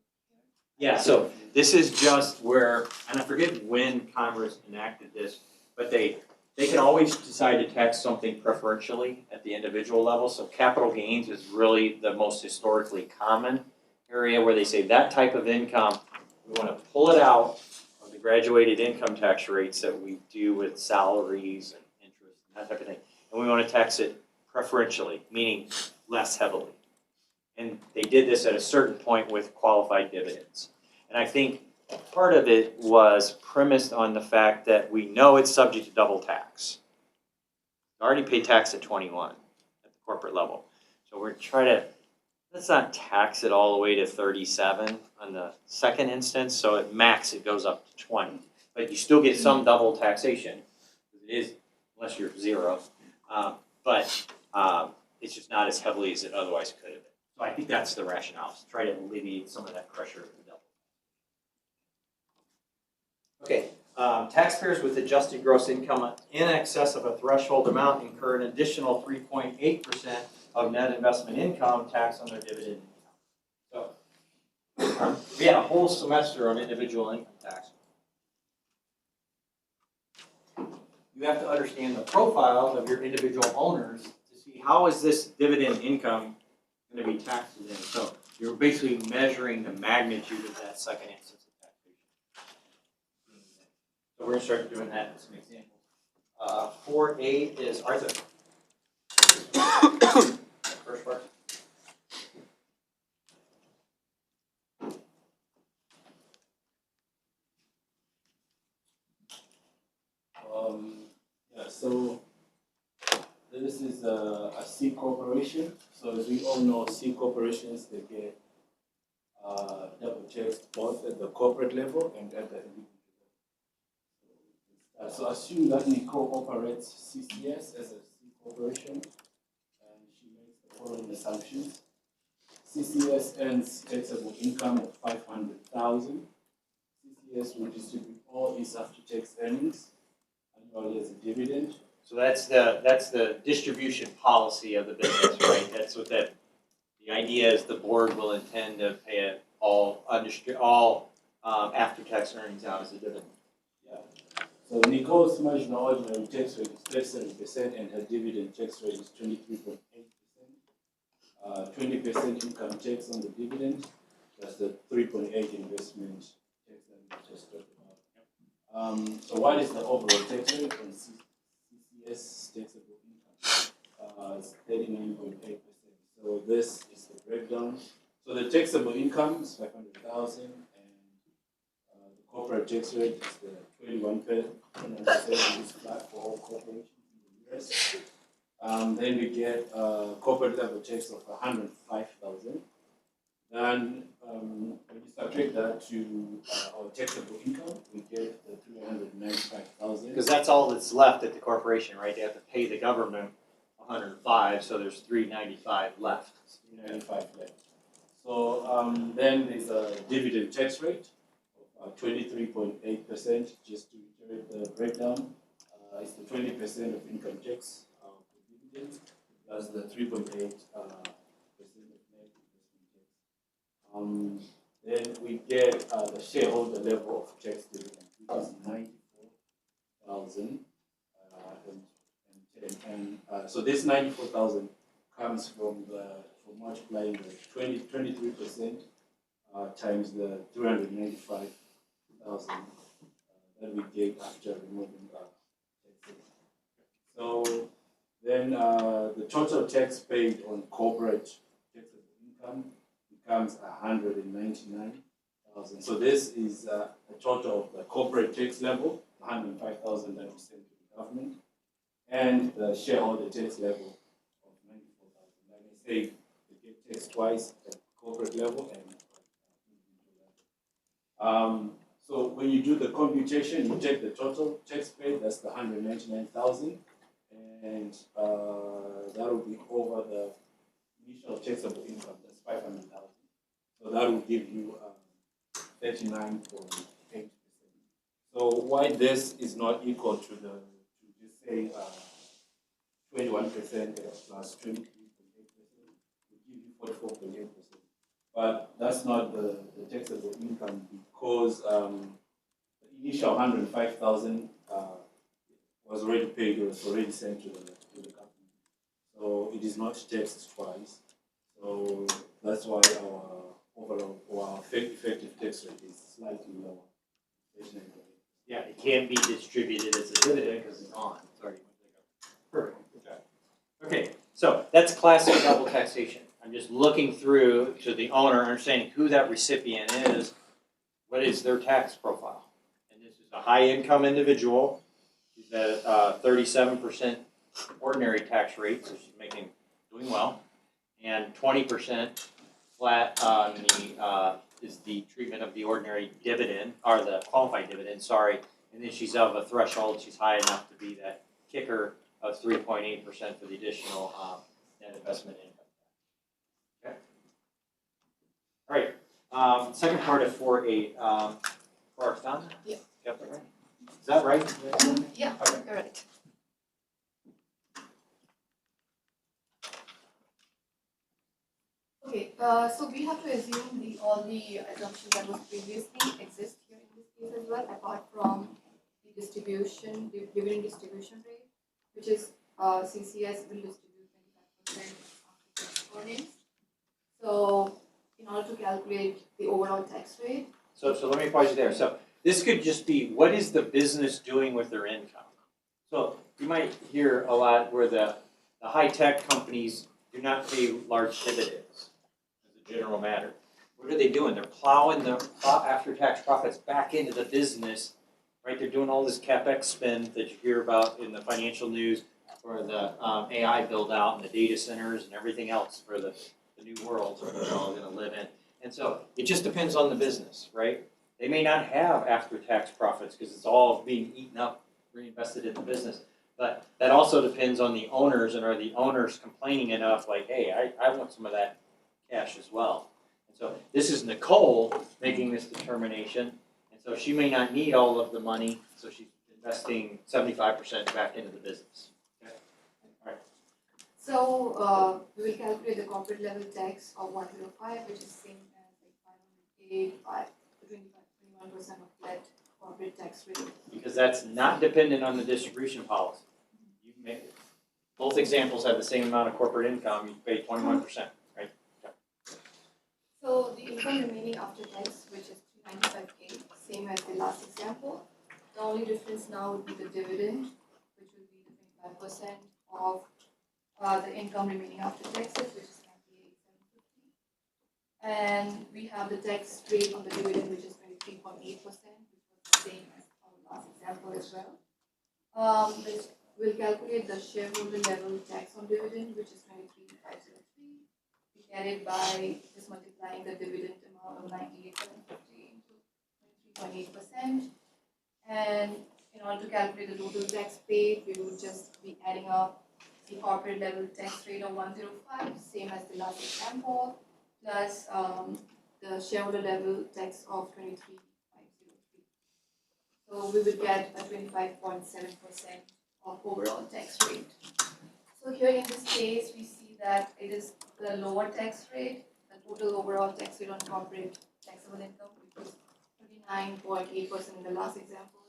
applicable here? Yeah, so this is just where, and I forget when Congress enacted this, but they can always decide to tax something preferentially at the individual level. So capital gains is really the most historically common area where they say that type of income, we want to pull it out of the graduated income tax rates that we do with salaries and interest and that type of thing. And we want to tax it preferentially, meaning less heavily. And they did this at a certain point with qualified dividends. And I think part of it was premised on the fact that we know it's subject to double tax. We already pay tax at 21 at the corporate level. So we're trying to, let's not tax it all the way to 37 on the second instance. So at max it goes up to 20. But you still get some double taxation. It is, unless you're 0. But it's just not as heavily as it otherwise could have been. So I think that's the rationale, to try to alleviate some of that pressure of the double. Okay, taxpayers with adjusted gross income in excess of a threshold amount incur an additional 3.8% of net investment income tax on their dividend income. So we had a whole semester on individual income tax. You have to understand the profile of your individual owners to see how is this dividend income going to be taxed to them. So you're basically measuring the magnitude of that second instance of taxation. So we're going to start doing that with some examples. 4A is Arthur. First part. So this is a C corporation. So as we all know, C corporations, they get double checks both at the corporate level and at the individual level. So So assume that Nicole operates CCS as a C corporation, and she makes the following assumptions. CCS earns taxable income of 500,000. CCS will distribute all its after-tax earnings annually as a dividend. So that's the distribution policy of the business, right? That's what the idea is. The board will intend to pay it all after-tax earnings out as a dividend. So Nicole's marginal ordinary tax rate is 37% and her dividend tax rate is 23.8%. 20% income tax on the dividend, that's the 3.8 investment tax that we just talked about. So what is the overall tax rate on CCS taxable income? It's 39.8%. So this is the breakdown. So the taxable income is 500,000 and the corporate tax rate is the 21%, which is flat for all corporations in the US. Then we get corporate level tax of 105,000. Then when you subtract that to our taxable income, we get the 395,000. Because that's all that's left at the corporation, right? They have to pay the government 105, so there's 395 left. 395 left. So then there's a dividend tax rate of 23.8%. Just to reiterate the breakdown, it's the 20% of income tax plus the 3.8% of net investment tax. Then we get the shareholder level of tax dividend, which is 94,000. So this 94,000 comes from multiplying the 23% times the 395,000 that we get after removing taxes. So then the total tax paid on corporate taxable income becomes 199,000. So this is a total of the corporate tax level, 105,000 that we send to the government, and the shareholder tax level of 94,000. Like I say, they get taxed twice at corporate level and individual level. So when you do the computation, you take the total tax paid, that's the 199,000. And that will be over the initial taxable income, that's 500,000. So that will give you 39.8%. So why this is not equal to just say 21% plus 23.8% will give you 44.8%. But that's not the taxable income because the initial 105,000 was already paid, it was already sent to the government. So it is not taxed twice. So that's why our overall or our effective tax rate is slightly lower. Yeah, it can't be distributed as a dividend because it's on. It's already perfect. Okay, so that's classic double taxation. I'm just looking through to the owner, understanding who that recipient is, what is their tax profile. And this is a high income individual. She's at 37% ordinary tax rate, so she's doing well, and 20% flat on the is the treatment of the ordinary dividend or the qualified dividend. Sorry, and then she's of a threshold. She's high enough to be that kicker of 3.8% for the additional net investment income. Okay. All right. Second part of 4.8 for our fund. Yeah. Got that right? Is that right? Yeah, Okay. you're right. Okay, so we have to assume all the assumptions that was previously exist here in this case as well, apart from the distribution, the dividend distribution rate, which is CCS will distribute 25% after tax earnings. So in order to calculate the overall tax rate. So let me pause you there. So this could just be, what is the business doing with their income? So you might hear a lot where the high-tech companies do not pay large dividends as a general matter. What are they doing? They're plowing the after-tax profits back into the business, right? They're doing all this CapEx spend that you hear about in the financial news for the AI build-out and the data centers and everything else for the new world that we're all going to live in. And so it just depends on the business, right? They may not have after-tax profits because it's all being eaten up reinvested in the business. But that also depends on the owners, and are the owners complaining enough, like, hey, I want some of that cash as well. And so this is Nicole making this determination, and so she may not need all of the money, so she's investing 75% back into the business. Okay. All right. So, we will calculate the corporate level tax of 105, which is same as like 500K, 21% of flat corporate tax rate. Because that's not dependent on the distribution policy. You make, both examples have the same amount of corporate income, you pay 21%, right? So the income remaining after tax, which is 395K, same as the last example. The only difference now would be the dividend, which will be the 25% of the income remaining after taxes, which is 98,750. And we have the tax rate on the dividend, which is 23.8%, which was the same as our last example as well. Which will calculate the shareholder level tax on dividend, which is 23,503, carried by just multiplying the dividend amount of 98,750 into 23.8%. And in order to calculate the total tax paid, we would just be adding up the corporate level tax rate of 105, same as the last example, plus the shareholder level tax of 23,503. So we would get a 25.7% of overall tax rate. So here in this case, we see that it is the lower tax rate, the total overall tax rate on corporate taxable income, which was 39.8% in the last example,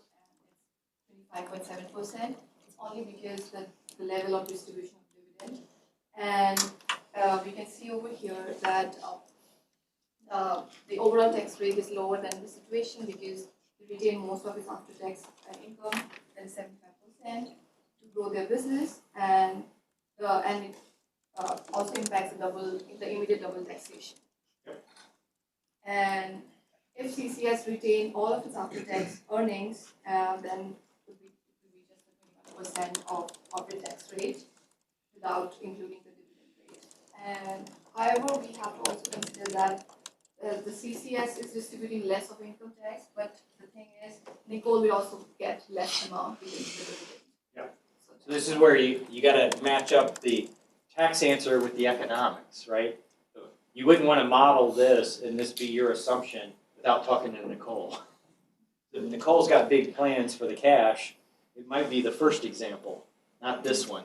and it's 25.7%. It's only because the level of distribution of dividend. And we can see over here that the overall tax rate is lower than the situation because they retain most of its after-tax income, that is 75%, to grow their business, and it also impacts the immediate double taxation. Yep. And if CCS retain all of its after-tax earnings, then it would be just the 21% of corporate tax rate without including the dividend rate. And however, we have to also consider that the CCS is distributing less of income tax, but the thing is, Nicole will also get less amount because of the dividend. Yeah. So this is where you gotta match up the tax answer with the economics, right? So you wouldn't wanna model this and this be your assumption without talking to Nicole. If Nicole's got big plans for the cash, it might be the first example, not this one.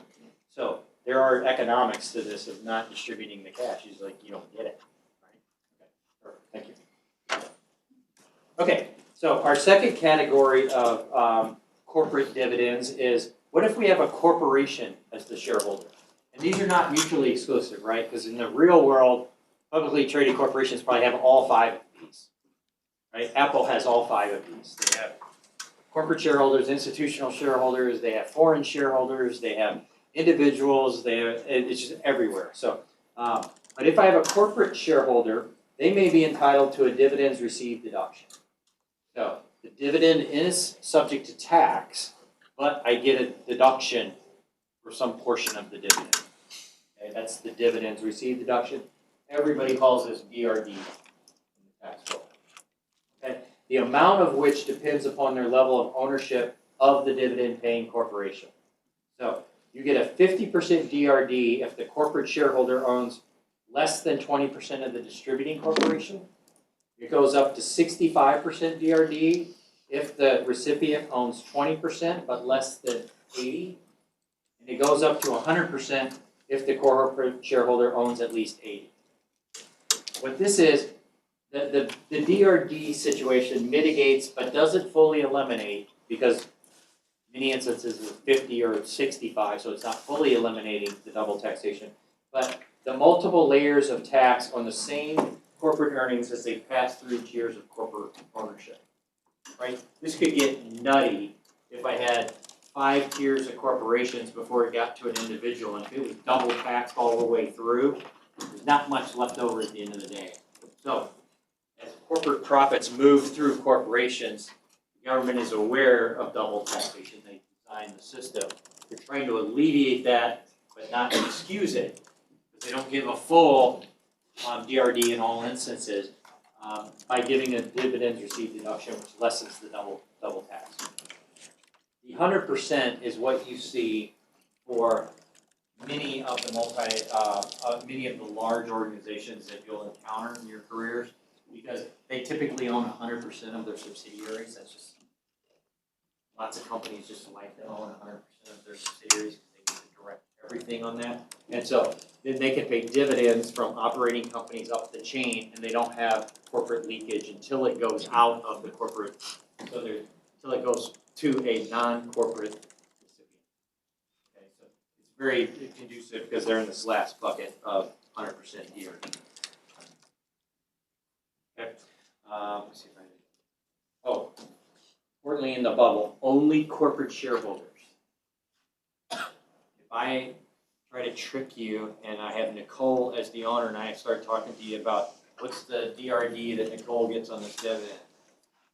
So there are economics to this of not distributing the cash. She's like, you don't get it, right? Okay, perfect, thank you. Okay, so our second category of corporate dividends is, what if we have a corporation as the shareholder? And these are not mutually exclusive, right? Because in the real world, publicly traded corporations probably have all 5 of these, right? Apple has all 5 of these. They have corporate shareholders, institutional shareholders, they have foreign shareholders, they have individuals, they have, it's just everywhere. So, but if I have a corporate shareholder, they may be entitled to a dividends received deduction. So the dividend is subject to tax, but I get a deduction for some portion of the dividend. Okay, that's the dividends received deduction. Everybody calls this DRD in the tax code. Okay, the amount of which depends upon their level of ownership of the dividend paying corporation. So you get a 50% DRD if the corporate shareholder owns less than 20% of the distributing corporation. It goes up to 65% DRD if the recipient owns 20% but less than 80%. And it goes up to 100% if the corporate shareholder owns at least 80%. What this is, the DRD situation mitigates but doesn't fully eliminate, because many instances is 50 or 65, so it's not fully eliminating the double taxation, but the multiple layers of tax on the same corporate earnings as they pass through tiers of corporate ownership, right? This could get nutty if I had 5 tiers of corporations before it got to an individual, and if it was double taxed all the way through, there's not much left over at the end of the day. So, as corporate profits move through corporations, the government is aware of double taxation. They design the system. They're trying to alleviate that, but not excuse it. But they don't give a full DRD in all instances by giving a dividends received deduction, which lessens the double tax. The 100% is what you see for many of the many of the large organizations that you'll encounter in your careers, because they typically own 100% of their subsidiaries. That's just, lots of companies just like to own 100% of their subsidiaries because they get to direct everything on that. And so then they can pay dividends from operating companies up the chain, and they don't have corporate leakage until it goes out of the corporate, until it goes to a non-corporate recipient. Okay, so it's very conducive because they're in this last bucket of 100% here. Okay, let's see if I oh, importantly in the bubble, only corporate shareholders. If I try to trick you and I have Nicole as the owner and I start talking to you about what's the DRD that Nicole gets on this dividend,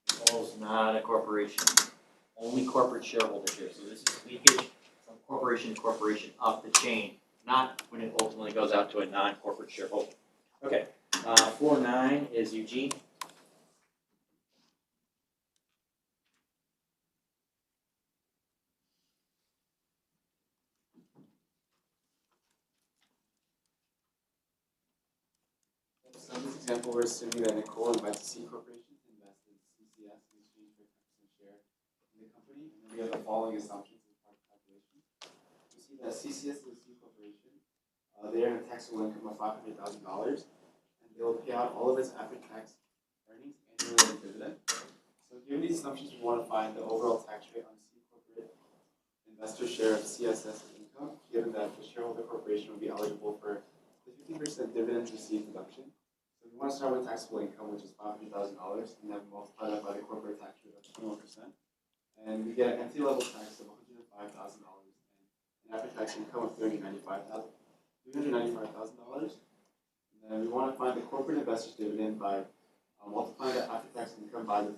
Nicole's not a corporation. Only corporate shareholders here. So this is leakage from corporation to corporation up the chain, not when it ultimately goes out to a non-corporate shareholder. Okay, 4-9 is Eugene. So in this example, we're assuming that Nicole invites a C corporation to invest in CCS in exchange for a 10% share in the company, and then we have the following assumptions as part of the calculation. We see that CCS is a C corporation. They earn a taxable income of $500,000, and they will pay out all of its after-tax earnings annually as a dividend. So given these assumptions, we want to find the overall tax rate on the C corporate investor share of CSS income, given that the shareholder corporation will be eligible for the 50% dividends received deduction. So we want to start with taxable income, which is $500,000, and then multiply that by the corporate tax rate of 21%. And we get an entry-level tax of $105,000 and an after-tax income of $395,000. And then we want to find the corporate investor's dividend by multiplying that after-tax income by the 10%,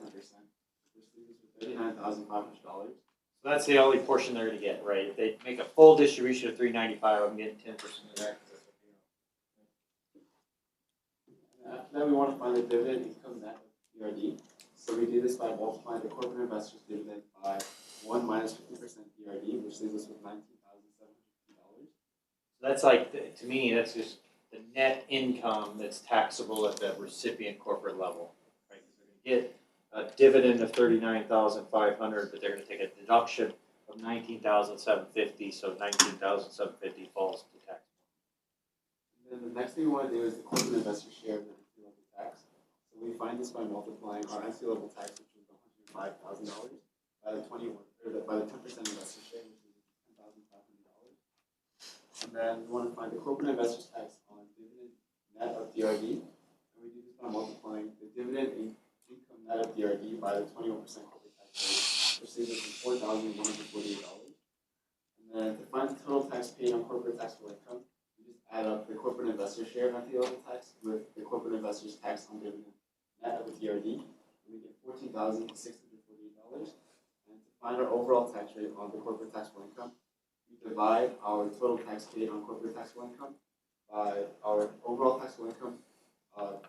which leaves us with $39,500. So that's the only portion they're going to get, right? If they make a full distribution of $395, I'm getting 10% of that. And after that, we want to find the dividend income net of DRD. So we do this by multiplying the corporate investor's dividend by 1 minus 50% DRD, which leaves us with $19,750. So that's like, to me, that's just the net income that's taxable at the recipient corporate level, right? Because they're going to get a dividend of $39,500, but they're going to take a deduction of $19,750, so $19,750 falls to tax. And then the next thing we want to do is the corporate investor share of the entry-level tax. So we find this by multiplying our entry-level tax, which is $105,000, by the 10% investor share, which is $10,500. And then we want to find the corporate investor's tax on dividend net of DRD. And we do this by multiplying the dividend income net of DRD by the 21% corporate tax rate, which leaves us with $4,148. And then to find the total tax paid on corporate taxable income, add up the corporate investor share of entry-level tax with the corporate investor's tax on dividend net of the DRD, and we get $14,648. And to find our overall tax rate on the corporate taxable income, we divide our total tax paid on corporate taxable income by our overall taxable income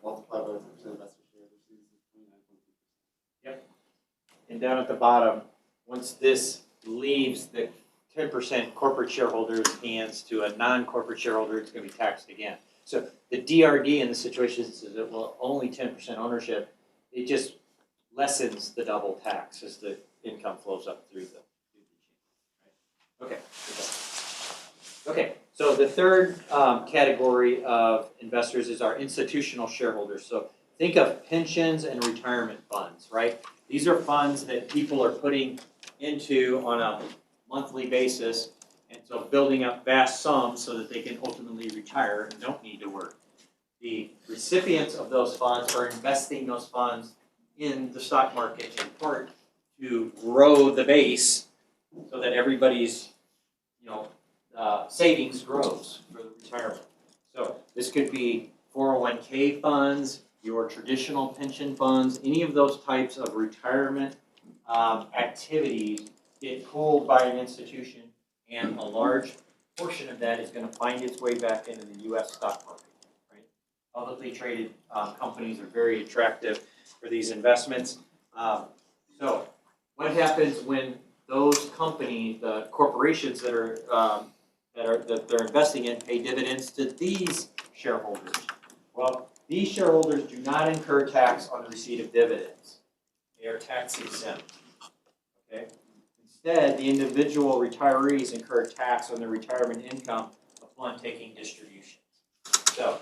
multiplied by the 10% investor share, which leaves us 29.3%. Yep. And down at the bottom, once this leaves the 10% corporate shareholder's hands to a non-corporate shareholder, it's going to be taxed again. So the DRD in the situation is that well, only 10% ownership, it just lessens the double tax as the income flows up through the chain. Right? Okay, so the third category of investors is our institutional shareholders. So think of pensions and retirement funds, right? These are funds that people are putting into on a monthly basis, and so building up vast sums so that they can ultimately retire and don't need to work. The recipients of those funds are investing those funds in the stock market in part to grow the base so that everybody's savings grows for the retirement. So this could be 401k funds, your traditional pension funds, any of those types of retirement activities get pooled by an institution, and a large portion of that is going to find its way back into the U.S. stock market. Right? Publicly traded companies are very attractive for these investments. So what happens when those companies, the corporations that they're investing in pay dividends to these shareholders. Well, these shareholders do not incur tax on the receipt of dividends. They are tax exempt. Okay? Instead, the individual retirees incur tax on their retirement income upon taking distributions. So,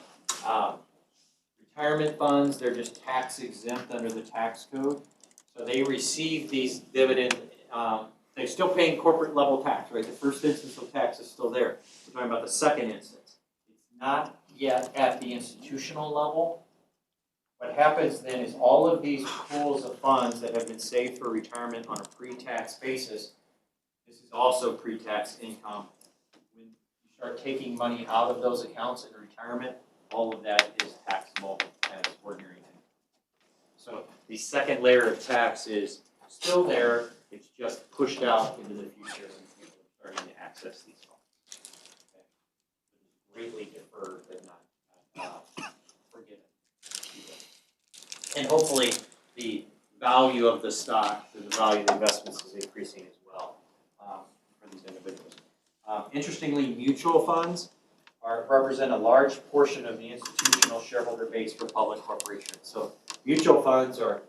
retirement funds, they're just tax exempt under the tax code. So they receive these dividend, they're still paying corporate level tax, right? The first instance of tax is still there. We're talking about the second instance. It's not yet at the institutional level. What happens then is all of these pools of funds that have been saved for retirement on a pre-tax basis, this is also pre-tax income. When you start taking money out of those accounts in retirement, all of that is taxable as ordinary income. So the second layer of tax is still there, it's just pushed out into the future and people are starting to access these funds. Okay. Greatly deferred but not forgiven. And hopefully the value of the stock and the value of the investments is increasing as well for these individuals. Interestingly, mutual funds represent a large portion of the institutional shareholder base for public corporations. So mutual funds are,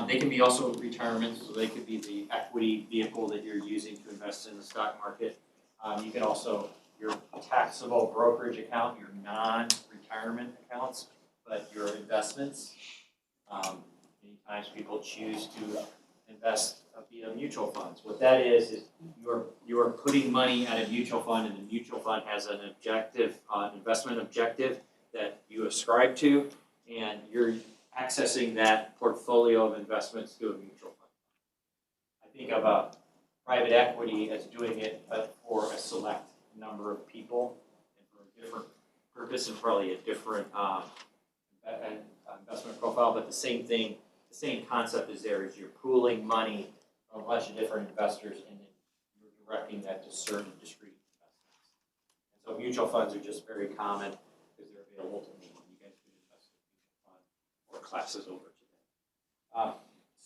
they can be also retirement, so they could be the equity vehicle that you're using to invest in the stock market. You can also, your taxable brokerage account, your non-retirement accounts, but your investments. Many times people choose to invest via mutual funds. What that is you're putting money at a mutual fund, and the mutual fund has an objective, investment objective that you ascribe to, and you're accessing that portfolio of investments through a mutual fund. I think of private equity as doing it for a select number of people and for a different purpose and probably a different investment profile, but the same thing, the same concept is there, is you're pooling money from a bunch of different investors and then you're directing that to certain discrete investments. And so mutual funds are just very common because they're available to me. You guys could invest in a mutual fund or classes over to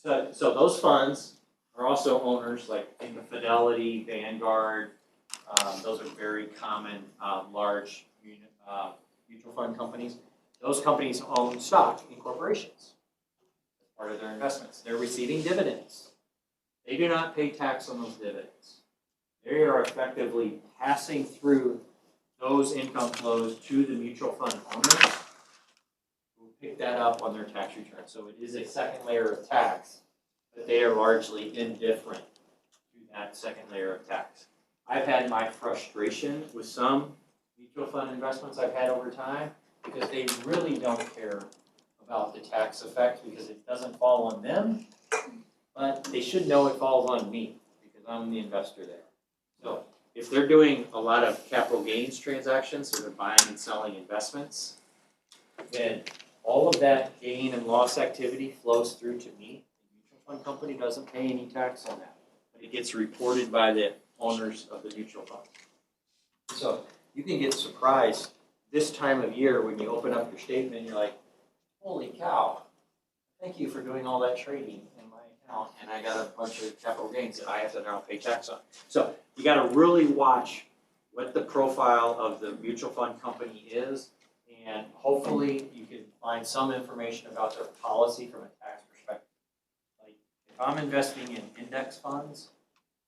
them. So those funds are also owners like Fidelity, Vanguard. Those are very common large mutual fund companies. Those companies own stock in corporations as part of their investments. They're receiving dividends. They do not pay tax on those dividends. They are effectively passing through those income flows to the mutual fund owners who pick that up on their tax return. So it is a second layer of tax, but they are largely indifferent to that second layer of tax. I've had my frustration with some mutual fund investments I've had over time, because they really don't care about the tax effect because it doesn't fall on them, but they should know it falls on me because I'm the investor there. So if they're doing a lot of capital gains transactions, so they're buying and selling investments, then all of that gain and loss activity flows through to me. The mutual fund company doesn't pay any tax on that, but it gets reported by the owners of the mutual fund. So you can get surprised this time of year when you open up your statement, you're like, holy cow, thank you for doing all that trading in my account, and I got a bunch of capital gains that I have to now pay tax on. So you got to really watch what the profile of the mutual fund company is, and hopefully you can find some information about their policy from a tax perspective. Like if I'm investing in index funds,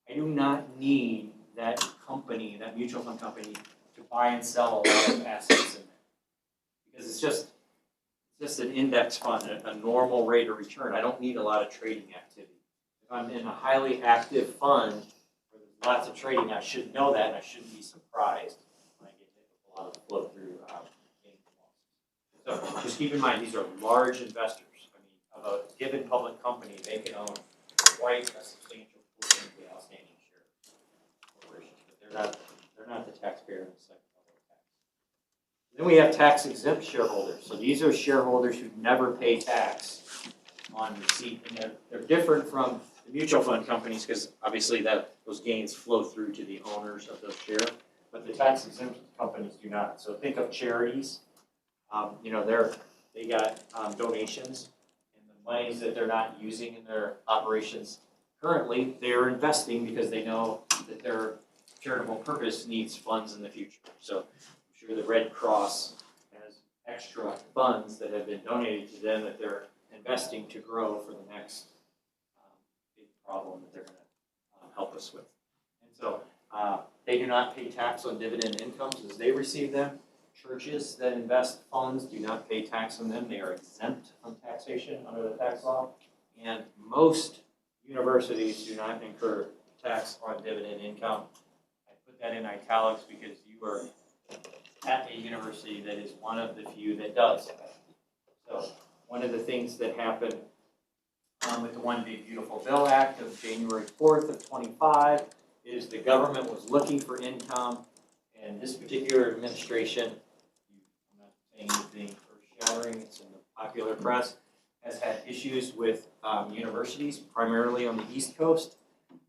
I do not need that company, that mutual fund company, to buy and sell a lot of assets in there. Because it's just an index fund, a normal rate of return. I don't need a lot of trading activity. If I'm in a highly active fund where there's lots of trading, I should know that and I shouldn't be surprised when I get hit with a lot of flow through gains and losses. So just keep in mind, these are large investors. I mean, of a given public company, they can own quite a substantial portion of the outstanding shares of corporations, but they're not the taxpayer in the second level of tax. Then we have tax exempt shareholders. So these are shareholders who never pay tax on receipt, and they're different from the mutual fund companies because obviously those gains flow through to the owners of those shares, but the tax exempt companies do not. So think of charities. They got donations, and the monies that they're not using in their operations currently, they are investing because they know that their charitable purpose needs funds in the future. So I'm sure the Red Cross has extra funds that have been donated to them that they're investing to grow for the next big problem that they're gonna help us with. And so they do not pay tax on dividend incomes as they receive them. Churches that invest funds do not pay tax on them. They are exempt from taxation under the tax law. And most universities do not incur tax on dividend income. I put that in italics because you are at a university that is one of the few that does. So one of the things that happened with the One Big Beautiful Bill Act of January 4th of 25 is the government was looking for income, and this particular administration, I'm not saying anything earth-shattering, it's in the popular press, has had issues with universities, primarily on the East Coast,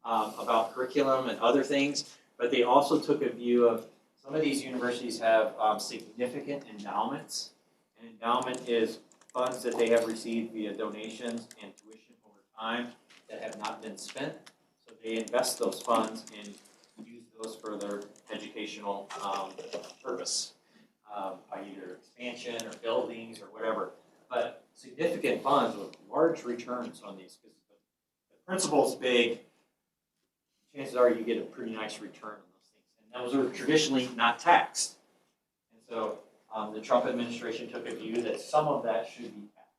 about curriculum and other things, but they also took a view of some of these universities have significant endowments. An endowment is funds that they have received via donations and tuition over time that have not been spent. So they invest those funds and use those for their educational purpose, by either expansion or buildings or whatever. But significant funds with large returns on these, because the principal's big, chances are you get a pretty nice return on those things. And those are traditionally not taxed. And so the Trump administration took a view that some of that should be taxed.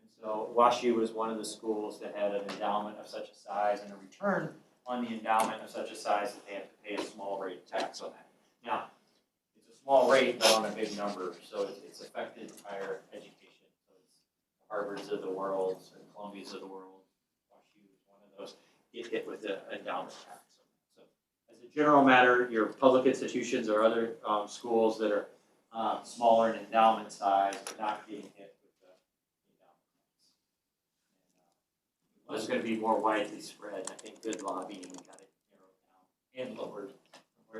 And so WashU was one of the schools that had an endowment of such a size and a return on the endowment of such a size that they have to pay a small rate of tax on that. Now, it's a small rate, but on a big number, so it's affected higher education. So it's the Harvards of the world and Columbias of the world. WashU is one of those get hit with the endowment tax. So as a general matter, your public institutions or other schools that are smaller in endowment size are not getting hit with the endowment tax. And, it's going to be more widely spread. I think good lobbying got it narrowed down and lowered.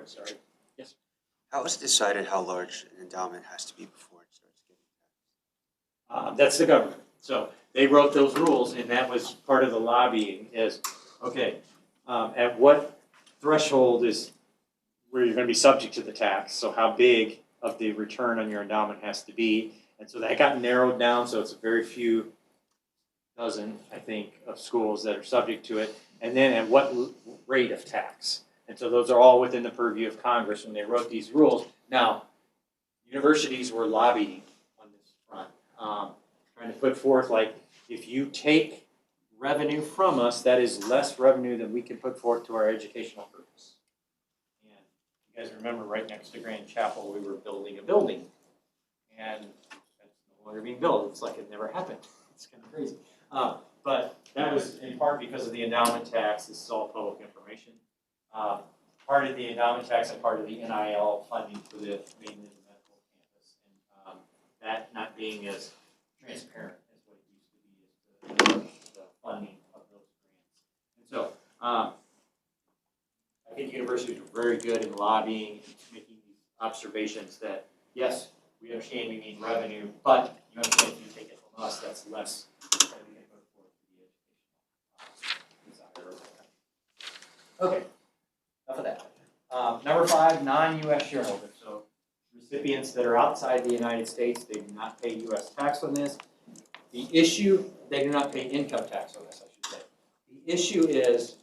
Sorry. Yes. How is it decided how large an endowment has to be before it starts getting taxed? That's the government. So they wrote those rules, and that was part of the lobbying is, okay, at what threshold is where you're going to be subject to the tax? So how big of the return on your endowment has to be? And so that got narrowed down, so it's a very few dozen, I think, of schools that are subject to it. And then at what rate of tax? And so those are all within the purview of Congress when they wrote these rules. Now, universities were lobbying on this front, trying to put forth, like, if you take revenue from us, that is less revenue than we can put forth to our educational purpose. And you guys remember right next to Grand Chapel, we were building a building. And that's no longer being built. It's like it never happened. It's kind of crazy. But that was in part because of the endowment tax. This is all public information. Part of the endowment tax and part of the NIL funding for the main medical campus, and that not being as transparent as what it used to be, as the funding of those grants. And so I think universities are very good in lobbying and making these observations that yes, we understand we need revenue, but you understand if you take it from us, that's less than we can put forward to the educational desire. Okay. Enough of that. Number 5, non-U.S. shareholders. So recipients that are outside the United States, they do not pay U.S. tax on this. The issue, they do not pay income tax on this, I should say. The issue is,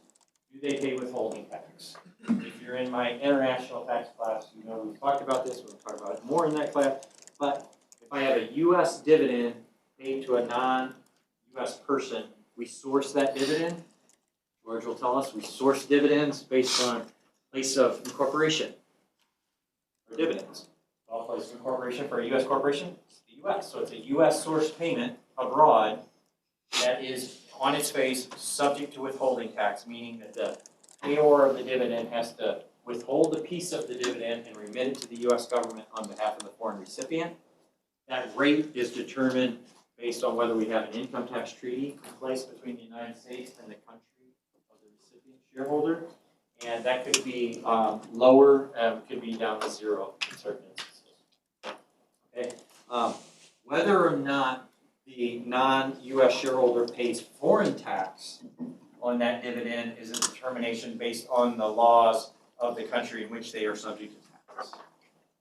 do they pay withholding tax? If you're in my international tax class, you know we've talked about this, we'll talk about it more in that class, but if I have a U.S. dividend paid to a non-U.S. person, we source that dividend. George will tell us we source dividends based on place of incorporation for dividends. All place of incorporation for a U.S. corporation, it's the U.S. So it's a U.S. source payment abroad that is on its face subject to withholding tax, meaning that the payor of the dividend has to withhold a piece of the dividend and remit it to the U.S. government on behalf of the foreign recipient. That rate is determined based on whether we have an income tax treaty in place between the United States and the country of the recipient shareholder. And that could be lower, could be down to 0 in certain instances. Okay. Whether or not the non-U.S. shareholder pays foreign tax on that dividend is a determination based on the laws of the country in which they are subject to tax.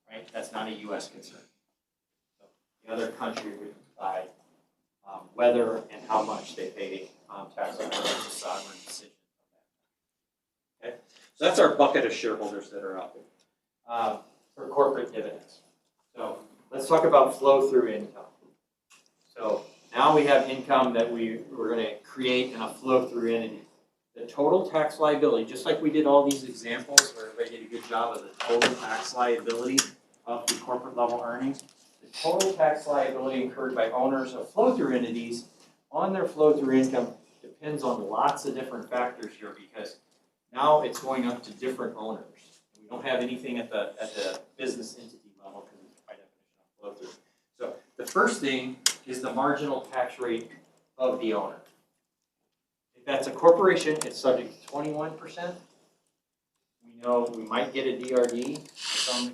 Right? That's not a U.S. concern. So the other country would decide whether and how much they pay tax on that. It's a sovereign decision. Okay? So that's our bucket of shareholders that are out there for corporate dividends. So let's talk about flow-through income. So now we have income that we're going to create in a flow-through entity. The total tax liability, just like we did all these examples where everybody did a good job of the total tax liability of the corporate level earnings, the total tax liability incurred by owners of flow-through entities on their flow-through income depends on lots of different factors here because now it's going up to different owners. We don't have anything at the business entity level because it's by definition of flow-through. So the first thing is the marginal tax rate of the owner. If that's a corporation, it's subject to 21%. We know we might get a DRD to some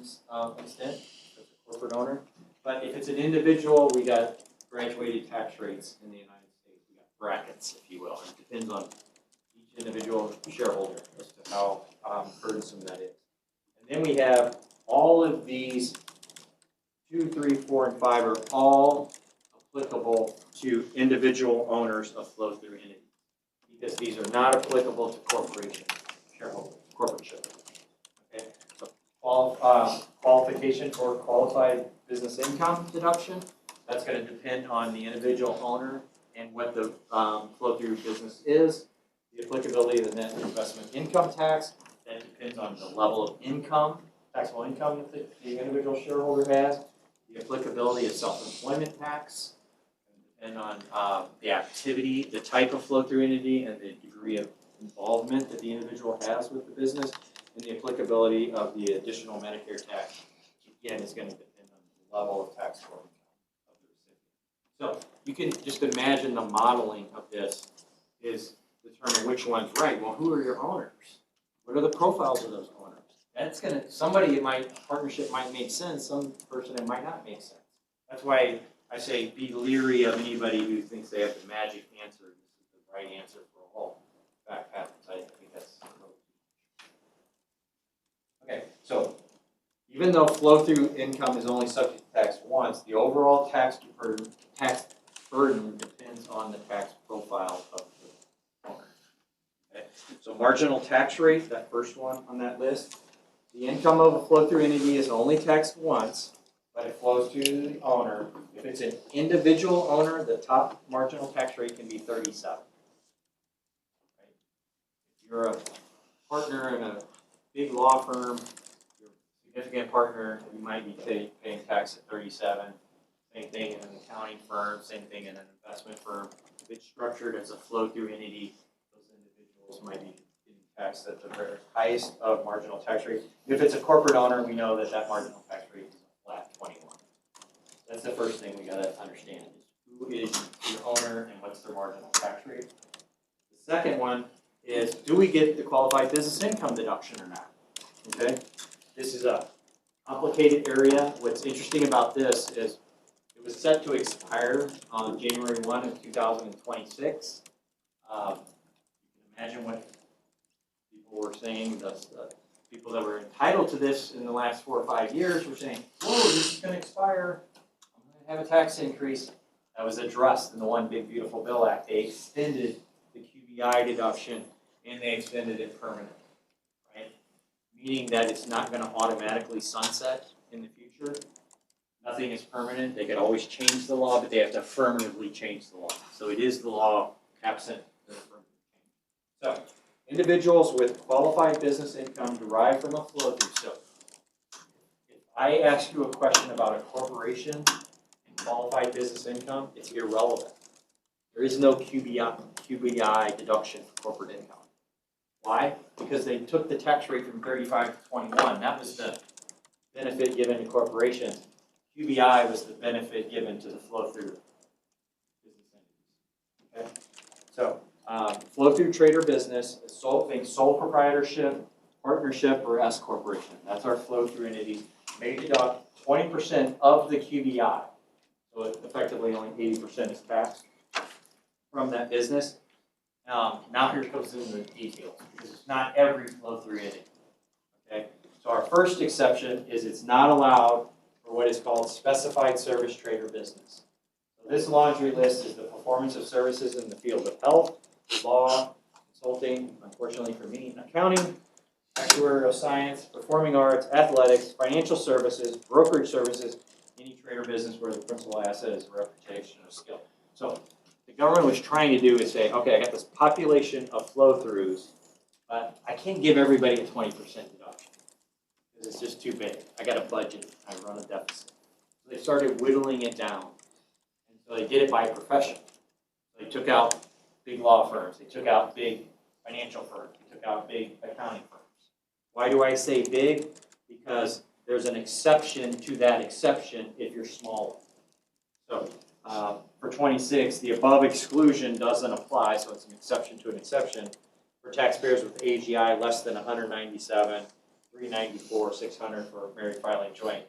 extent as a corporate owner. But if it's an individual, we got graduated tax rates in the United States. We got brackets, if you will. It depends on each individual shareholder as to how burdensome that is. And then we have all of these 2, 3, 4, and 5 are all applicable to individual owners of flow-through entities because these are not applicable to corporation shareholders, corporate shareholders. Okay, so qualification for qualified business income deduction, that's going to depend on the individual owner and what the flow-through business is. The applicability of the net investment income tax, that depends on the level of income, taxable income that the individual shareholder has. The applicability of self-employment tax, and on the activity, the type of flow-through entity, and the degree of involvement that the individual has with the business, and the applicability of the additional Medicare tax. Again, is going to depend on the level of taxable income of the recipient. So you can just imagine the modeling of this is determine which one's right. Well, who are your owners? What are the profiles of those owners? That's gonna, somebody it might, partnership might make sense, some person it might not make sense. That's why I say be leery of anybody who thinks they have the magic answer. This is the right answer for all back patterns. I think that's okay. So even though flow-through income is only subject to tax once, the overall tax burden depends on the tax profile of the owner. Okay. So marginal tax rate, that first one on that list. The income of a flow-through entity is only taxed once, but it flows to the owner. If it's an individual owner, the top marginal tax rate can be 37. Right? If you're a partner in a big law firm, you're a significant partner, you might be paying tax at 37. Same thing in an accounting firm, same thing in an investment firm. If it's structured as a flow-through entity, those individuals might be getting taxed at the very highest of marginal tax rate. If it's a corporate owner, we know that that marginal tax rate is a flat 21. That's the first thing we gotta understand is who is your owner and what's their marginal tax rate. The second one is, do we get the qualified business income deduction or not? Okay, this is a complicated area. What's interesting about this is it was set to expire on January 1 of 2026. You can imagine what people were saying. The people that were entitled to this in the last 4 or 5 years were saying, "Whoa, this is going to expire. I'm going to have a tax increase." That was addressed in the One Big Beautiful Bill Act. They extended the QBI deduction and they extended it permanently, right? Meaning that it's not going to automatically sunset in the future. Nothing is permanent. They could always change the law, but they have to affirmatively change the law. So it is the law absent the affirmative change. So individuals with qualified business income derived from a flow-through. So if I ask you a question about a corporation and qualified business income, it's irrelevant. There is no QBI deduction for corporate income. Why? Because they took the tax rate from 35 to 21. That was the benefit given to corporations. QBI was the benefit given to the flow-through business entities. Okay, so flow-through trade or business, sole proprietorship, partnership, or S corporation. That's our flow-through entity. May deduct 20% of the QBI. So effectively, only 80% is taxed from that business. Now here comes in the details, because it's not every flow-through entity. Okay, so our first exception is it's not allowed for what is called specified service trade or business. So this laundry list is the performance of services in the field of health, law, consulting, unfortunately for me, accounting, actuarial science, performing arts, athletics, financial services, brokerage services, any trade or business where the principal asset is reputation or skill. So the government was trying to do is say, okay, I got this population of flow-throughs, but I can't give everybody a 20% deduction because it's just too big. I got a budget, I run a deficit. So they started whittling it down. And so they did it by profession. They took out big law firms, they took out big financial firms, they took out big accounting firms. Why do I say big? Because there's an exception to that exception if you're smaller. So for 26, the above exclusion doesn't apply, so it's an exception to an exception for taxpayers with AGI less than 197, 394, 600 for married filing joint.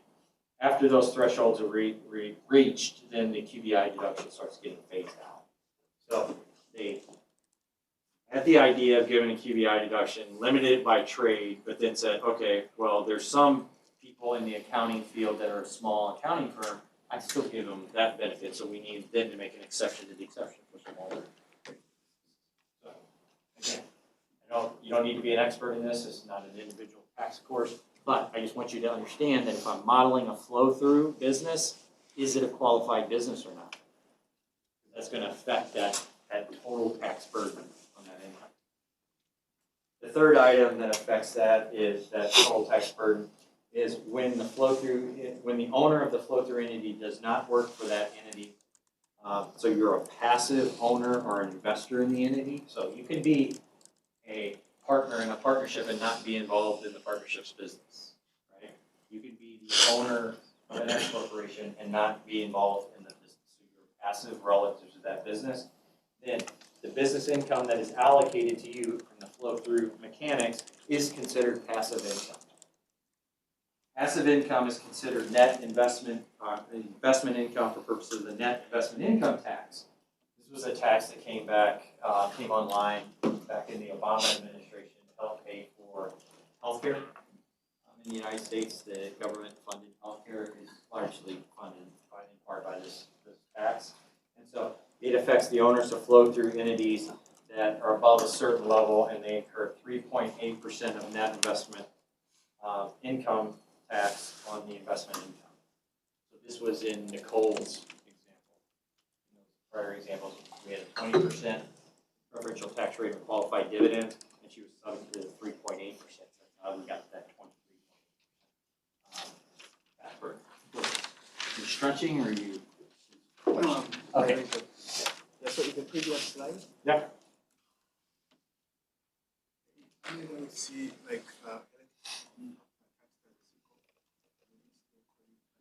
After those thresholds are reached, then the QBI deduction starts getting phased out. So they had the idea of giving a QBI deduction, limited it by trade, but then said, okay, well, there's some people in the accounting field that are a small accounting firm, I still give them that benefit, so we need then to make an exception to the exception for smaller. So, again, you don't need to be an expert in this, it's not an individual tax course, but I just want you to understand that if I'm modeling a flow-through business, is it a qualified business or not? That's going to affect that total tax burden on that income. The third item that affects that is that total tax burden is when the owner of the flow-through entity does not work for that entity. So you're a passive owner or an investor in the entity. So you can be a partner in a partnership and not be involved in the partnership's business, right? You can be the owner of an S corporation and not be involved in the business. So you're passive relative to that business. Then the business income that is allocated to you from the flow-through mechanics is considered passive income. Passive income is considered net investment income for purposes of the net investment income tax. This was a tax that came online back in the Obama administration to help pay for healthcare. In the United States, the government-funded healthcare is largely funded in part by this tax. And so it affects the owners of flow-through entities that are above a certain level, and they incur 3.8% of net investment income tax on the investment income. So this was in Nicole's example. In those prior examples, we had a 20% preferential tax rate on qualified dividends, and she was subject to 3.8%. That's how we got that 23%. Backward. Are you stretching or are you? Okay. That's what you can previous slide. Yeah. You don't see like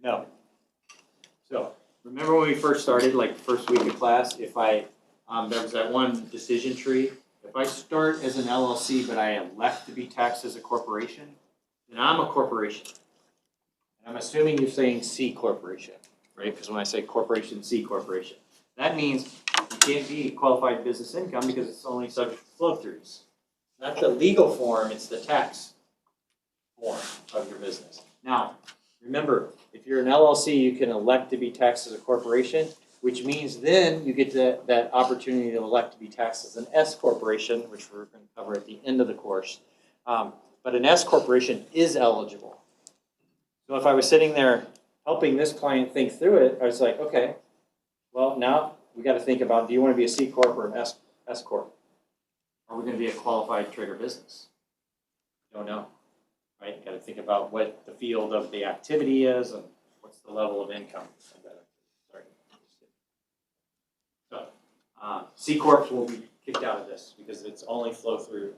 No. So remember when we first started, like first week of class, if I there was that one decision tree. If I start as an LLC but I elect to be taxed as a corporation, then I'm a corporation. And I'm assuming you're saying C corporation, right? Because when I say corporation, C corporation, that means you can't be qualified business income because it's only subject to flow-throughs. Not the legal form, it's the tax form of your business. Now, remember, if you're an LLC, you can elect to be taxed as a corporation, which means then you get that opportunity to elect to be taxed as an S corporation, which we're going to cover at the end of the course. But an S corporation is eligible. So if I was sitting there helping this client think through it, I was like, okay, well, now we got to think about, do you want to be a C corp or an S corp? Are we going to be a qualified trader business? Don't know. Right? You got to think about what the field of the activity is and what's the level of income. Sorry. So, C corps will be kicked out of this because it's only flow through.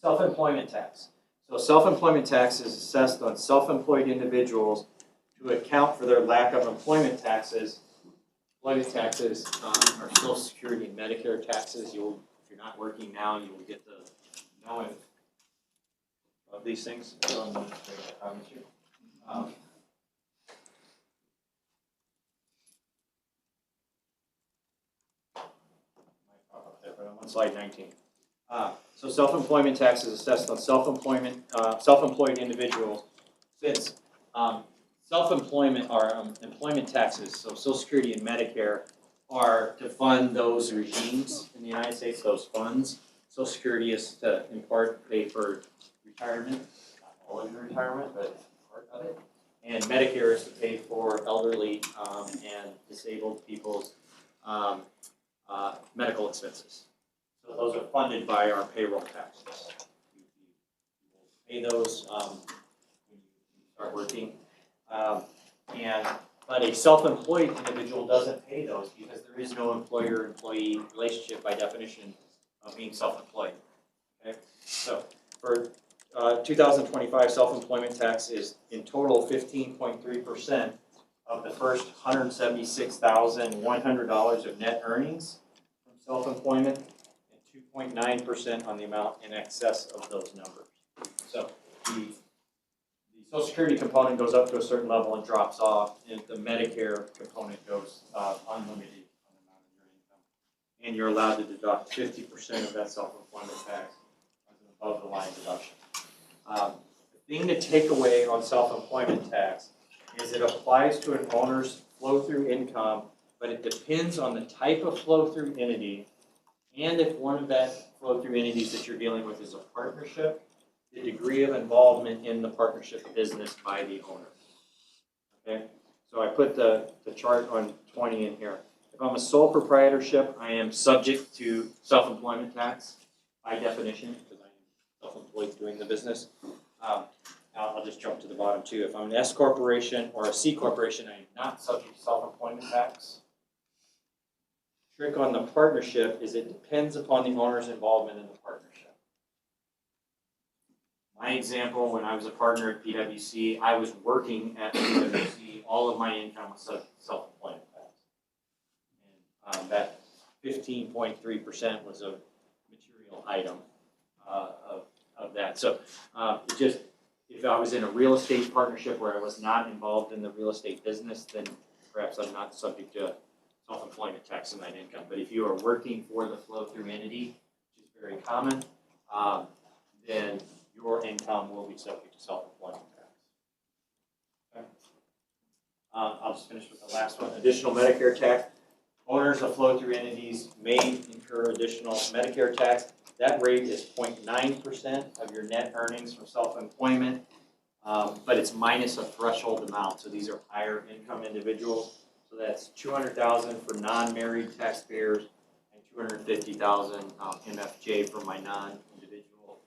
Self-employment tax. So self-employment tax is assessed on self-employed individuals to account for their lack of employment taxes. Employment taxes are Social Security and Medicare taxes. If you're not working now, you will get the knowing of these things. I promise you. on slide 19. So self-employment tax is assessed on self-employed individuals. Since self-employment or employment taxes, so Social Security and Medicare, are to fund those regimes in the United States, those funds. Social Security is to, in part, pay for retirement, not all of your retirement, but part of it. And Medicare is to pay for elderly and disabled people's medical expenses. So those are funded by our payroll taxes. You pay those when you start working. But a self-employed individual doesn't pay those because there is no employer-employee relationship by definition of being self-employed. Okay, so for 2025 self-employment tax is in total 15.3% of the first $176,100 of net earnings from self-employment, and 2.9% on the amount in excess of those numbers. So the Social Security component goes up to a certain level and drops off, and the Medicare component goes unlimited on the amount of your income. And you're allowed to deduct 50% of that self-employment tax as an above-the-line deduction. The thing to take away on self-employment tax is it applies to an owner's flow-through income, but it depends on the type of flow-through entity, and if one of that flow-through entities that you're dealing with is a partnership, the degree of involvement in the partnership business by the owner. Okay, so I put the chart on 20 in here. If I'm a sole proprietorship, I am subject to self-employment tax by definition because I am self-employed doing the business. I'll just jump to the bottom too. If I'm an S corporation or a C corporation, I am not subject to self-employment tax. Trick on the partnership is it depends upon the owner's involvement in the partnership. My example, when I was a partner at PwC, I was working at PwC. All of my income was self-employment tax. And that 15.3% was a material item of that. So it just, if I was in a real estate partnership where I was not involved in the real estate business, then perhaps I'm not subject to self-employment tax on that income. But if you are working for the flow-through entity, which is very common, then your income will be subject to self-employment tax. Okay. I'll just finish with the last one. Additional Medicare tax. Owners of flow-through entities may incur additional Medicare tax. That rate is 0.9% of your net earnings from self-employment, but it's minus a threshold amount. So these are higher income individuals. So that's $200,000 for non-married taxpayers and $250,000 MFJ for my non-individual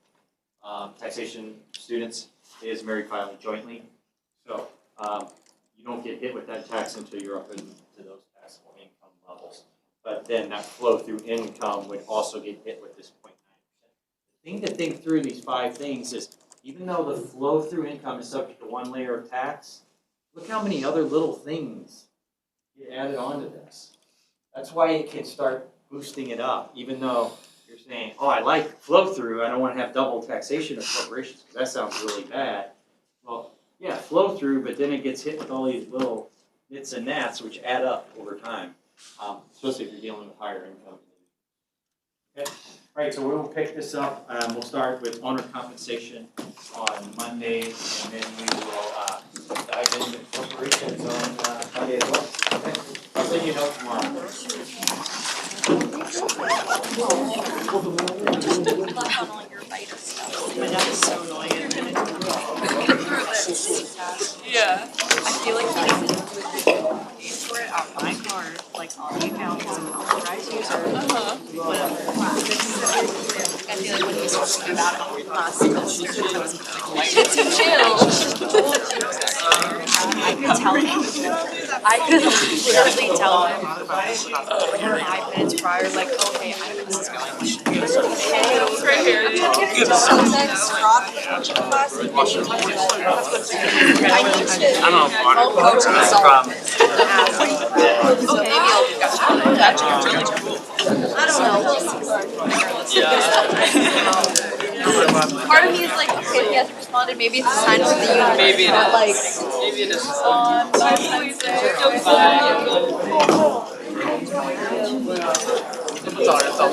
taxation students. It is married filing jointly. So you don't get hit with that tax until you're up into those taxable income levels. But then that flow through income would also get hit with this 0.9%. The thing to think through these 5 things is even though the flow through income is subject to one layer of tax, look how many other little things get added onto this. That's why it can start boosting it up, even though you're saying, oh, I like flow through, I don't want to have double taxation of corporations because that sounds really bad. Well, yeah, flow through, but then it gets hit with all these little nits and gnats which add up over time, especially if you're dealing with higher income. Okay. All right, so we will pick this up. We'll start with owner compensation on Monday, and then we will dive into corporations on Monday as well. Okay. I'll send you a note tomorrow. That is so annoying. Yeah. I feel like he pays for it on my card, like all the accounts, authorized user, whatever. I feel like when he was talking about it last semester, I was like, too chill. I could tell him. I could literally tell him 5 minutes prior, like, okay, I know this is going. Right here. I'm a water coach from Part of me is like, okay, if he hasn't responded, maybe it's a sign of the universe. Maybe it but like, maybe it is. 잘했다.